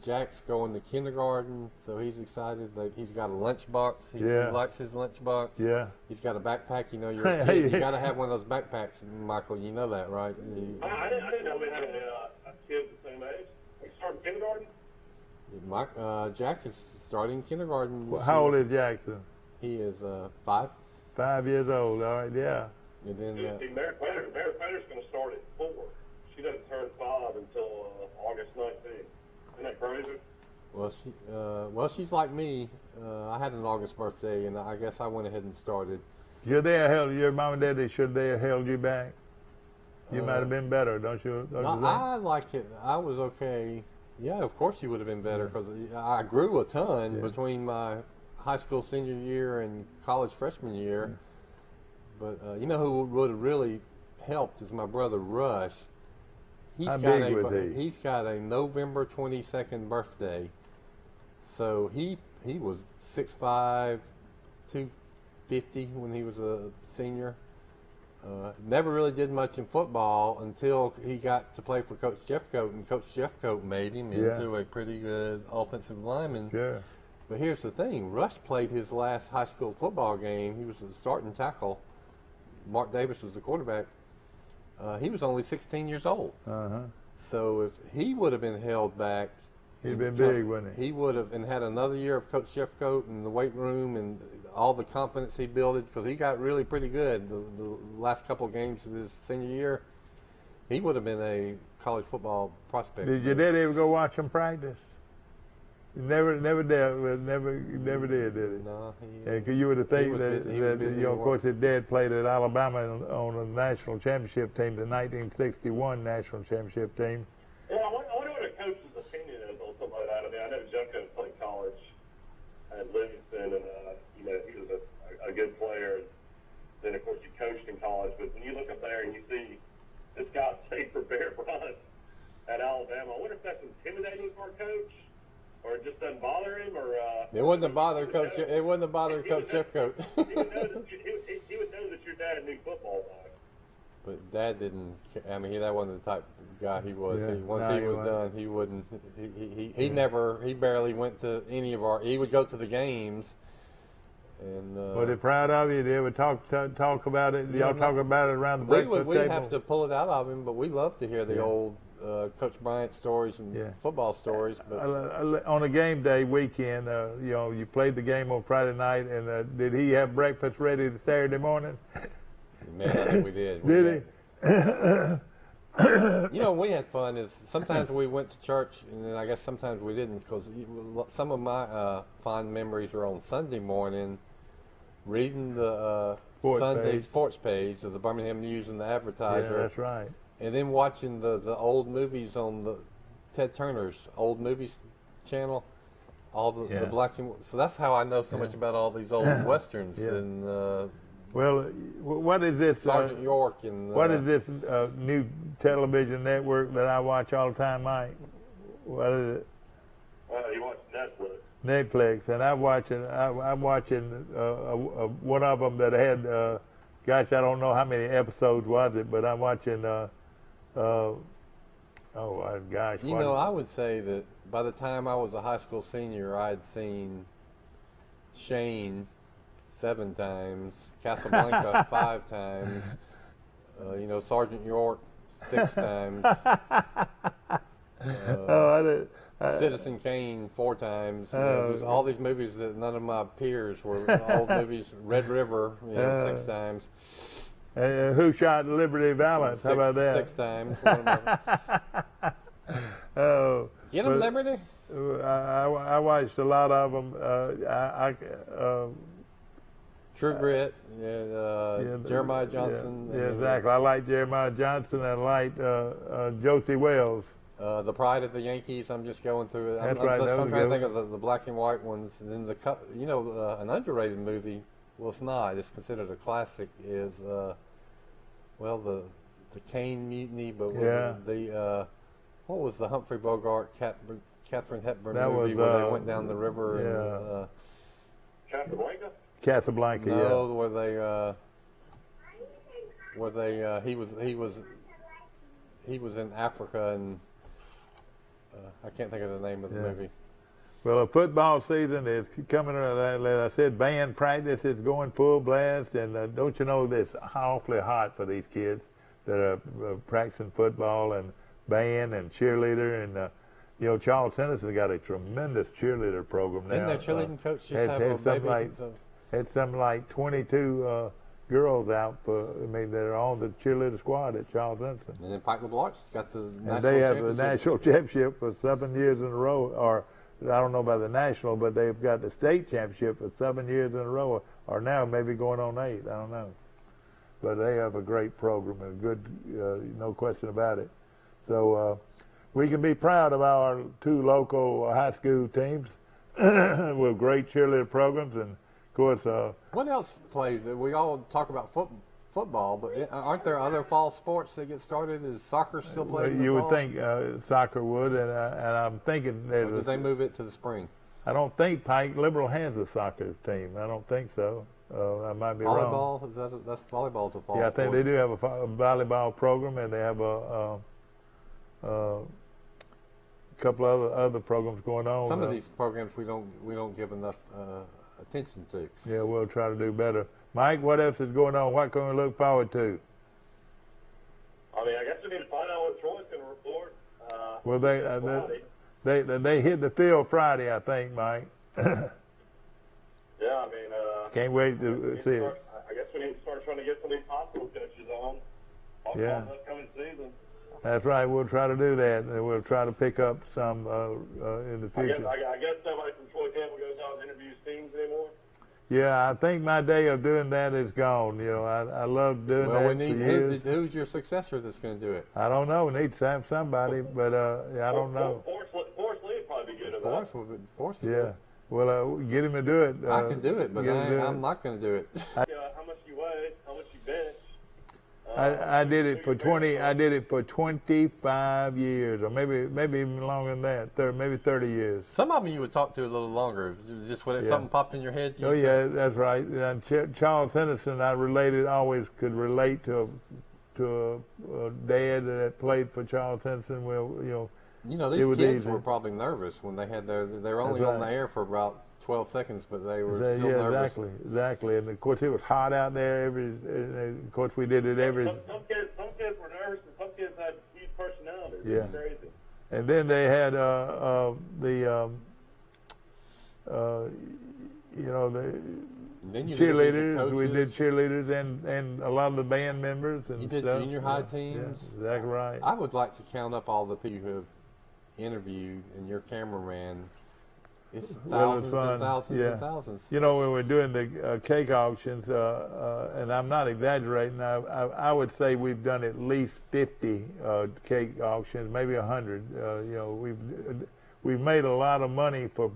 Jack's going to kindergarten, so he's excited. He's got a lunchbox. He likes his lunchbox. Yeah. He's got a backpack. You know, you're a kid. You got to have one of those backpacks, Michael. You know that, right? I didn't know we had a kid the same age. We started kindergarten? Jack is starting kindergarten. How old is Jackson? He is 5. 5 years old. All right, yeah. And then Mary Planter's going to start at 4. She doesn't turn 5 until August 19th. Isn't that crazy? Well, she's like me. I had an August birthday, and I guess I went ahead and started. Your mom and dad, should they have held you back? You might have been better, don't you? I liked it. I was okay. Yeah, of course you would have been better because I grew a ton between my high school senior year and college freshman year. But you know who would have really helped is my brother Rush. He's got a November 22nd birthday, so he was 6'5", 250 when he was a senior. Never really did much in football until he got to play for Coach Jeffcoat, and Coach Jeffcoat made him into a pretty good offensive lineman. Yeah. But here's the thing: Rush played his last high school football game. He was the starting tackle. Mark Davis was the quarterback. He was only 16 years old. So if he would have been held back, he'd been big, wouldn't he? He would have, and had another year of Coach Jeffcoat in the weight room and all the confidence he built, because he got really pretty good the last couple of games of his senior year. He would have been a college football prospect. Did your dad ever go watch him practice? Never did he? No, because you would think that of course, his dad played at Alabama on a national championship team, the 1961 national championship team. Well, I wonder what a coach's opinion is on something like that. I mean, I know Jeffcoat played college at Livingston, and he was a good player. Then, of course, he coached in college. But when you look up there and you see this guy say for Bear Bryant at Alabama, I wonder if that's intimidating for a coach. Or it just doesn't bother him, or it wouldn't bother Coach. It wouldn't bother Coach Jeffcoat. He would know that your dad knew football, though. But Dad didn't. I mean, that wasn't the type of guy he was. Yeah, Once he was done, he wouldn't. He never. He barely went to any of our. He would go to the games. And were they proud of you? Did they ever talk about it? Y'all talk about it around the breakfast table? We have to pull it out of him, but we love to hear the old Coach Bryant stories and football stories. But on a game day weekend, you played the game on Friday night, and did he have breakfast ready Saturday morning? Man, I think we did. Did he? We had fun. Sometimes we went to church, and then I guess sometimes we didn't, because some of my fond memories are on Sunday morning, reading the Sunday sports page of the Birmingham News and the Advertiser. Yeah, that's right. And then watching the old movies on the Ted Turner's old movies channel, all the black and so that's how I know so much about all these old westerns and. Well, what is this? Sergeant York and. What is this new television network that I watch all the time, Mike? What is it? You watch Netflix. Netflix, and I'm watching one of them that had gosh, I don't know how many episodes was it, but I'm watching. Gosh. You know, I would say that by the time I was a high school senior, I'd seen Shane 7 times, Casablanca 5 times, you know, Sergeant York 6 times, Citizen Kane 4 times. You know, there's all these movies that none of my peers were old movies. Red River, you know, 6 times. Who shot Liberty Valance? How about that? 6 times. Get 'em, Liberty. I watched a lot of them. True Grit, Jeremiah Johnson. Yeah, exactly. I like Jeremiah Johnson. I like Josie Wells. The Pride of the Yankees. I'm just going through it. That's right. I'm trying to think of the black and white ones. And then an underrated movie. Well, it's not. It's considered a classic. Is the Kane Mutiny, but what was the Humphrey Bogart, Catherine Hepburn movie where they went down the river? And, Casablanca? Casablanca, no, he was in Africa, and I can't think of the name of the movie. Well, a football season is coming. As I said, band practice is going full blast, and don't you know it's awfully hot for these kids that are practicing football and band and cheerleader, and you know, Charles Henderson got a tremendous cheerleader program now. Didn't their cheerleading coach just have a baby? Had something like 22 girls out that are on the cheerleader squad at Charles Henderson. And then Pike LeBlanc's got the national and they have championship. the national championship for 7 years in a row, or I don't know about the national, but they've got the state championship for 7 years in a row, or now maybe going on 8. I don't know. But they have a great program and good, no question about it. So we can be proud of our 2 local high school teams with great cheerleader programs, and of course. What else plays? We all talk about football, but aren't there other fall sports that get started? Is soccer still played in the You fall? would think soccer would, and I'm thinking there's. Or did they move it to the spring? I don't think Pike Liberal has a soccer team. I don't think so. I might be wrong. Volleyball? That's volleyball's a fall Yeah, I sport. think they do have a volleyball program, and they have a couple other programs going on. Some of these programs we don't give enough attention to. Yeah, we'll try to do better. Mike, what else is going on? What can we look forward to? I mean, I guess we need to find out what Troy's going to report. Well, they hit the field Friday, I think, Mike. Yeah, I mean, can't wait to see it. I guess we need to start trying to get some of these hospital coaches on. Yeah. This coming season. That's right. We'll try to do that, and we'll try to pick up some in the future. I guess somebody from Troy Campbell goes out and interviews teams anymore. Yeah, I think my day of doing that is gone. You know, I love doing that. Well, we need for years. who's your successor that's going to do it? I don't know. We need to have somebody, but I don't know. Forrest Lee would probably be good at Forrest that. would do Yeah. it. Well, get him to do it. I can do it, but I'm not going to do it. How much you weigh? How much you bench? I did it for 20. I did it for 25 years, or maybe even longer than that. Maybe 30 years. Some of them you would talk to a little longer. Just when something popped in your head. Oh yeah, that's right. And Charles Henderson, always could relate to a dad that played for Charles Henderson. Well, you know, these kids were probably nervous when they had they were only on the air for about 12 seconds, but they were still nervous. Exactly. And of course, it was hot out there. Of course, we did it every. Some kids were nervous, and some kids had huge personalities. Yeah. It's crazy. And then they had the cheerleaders. We did cheerleaders and a lot of the band members and you did stuff. Junior high teams. Yeah, exactly right. I would like to count up all the people who have interviewed and your cameraman. It's thousands and thousands and thousands. You know, when we're doing the cake auctions, and I'm not exaggerating, I would say we've done at least 50 cake auctions, maybe 100. You know, we've made a lot of money for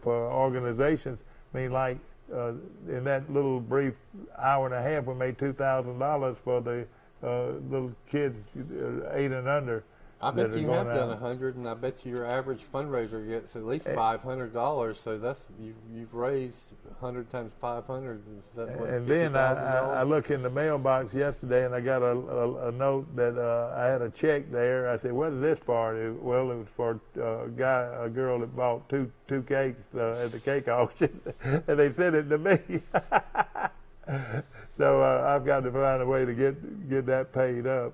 organizations. I mean, like in that little brief hour and a half, we made $2,000 for the little kids 8 and under. I that bet are you going have done out. 100, and I bet you your average fundraiser gets at least Eh. $500. So that's you've raised 100 times 500. Is that what, And then I $50,000? looked in the mailbox yesterday and I got a note that I had a check there. I said, "What is this for?" Well, it was for a girl that bought two cakes at the cake auction, and they sent it to me. So I've got to find a way to get that paid up.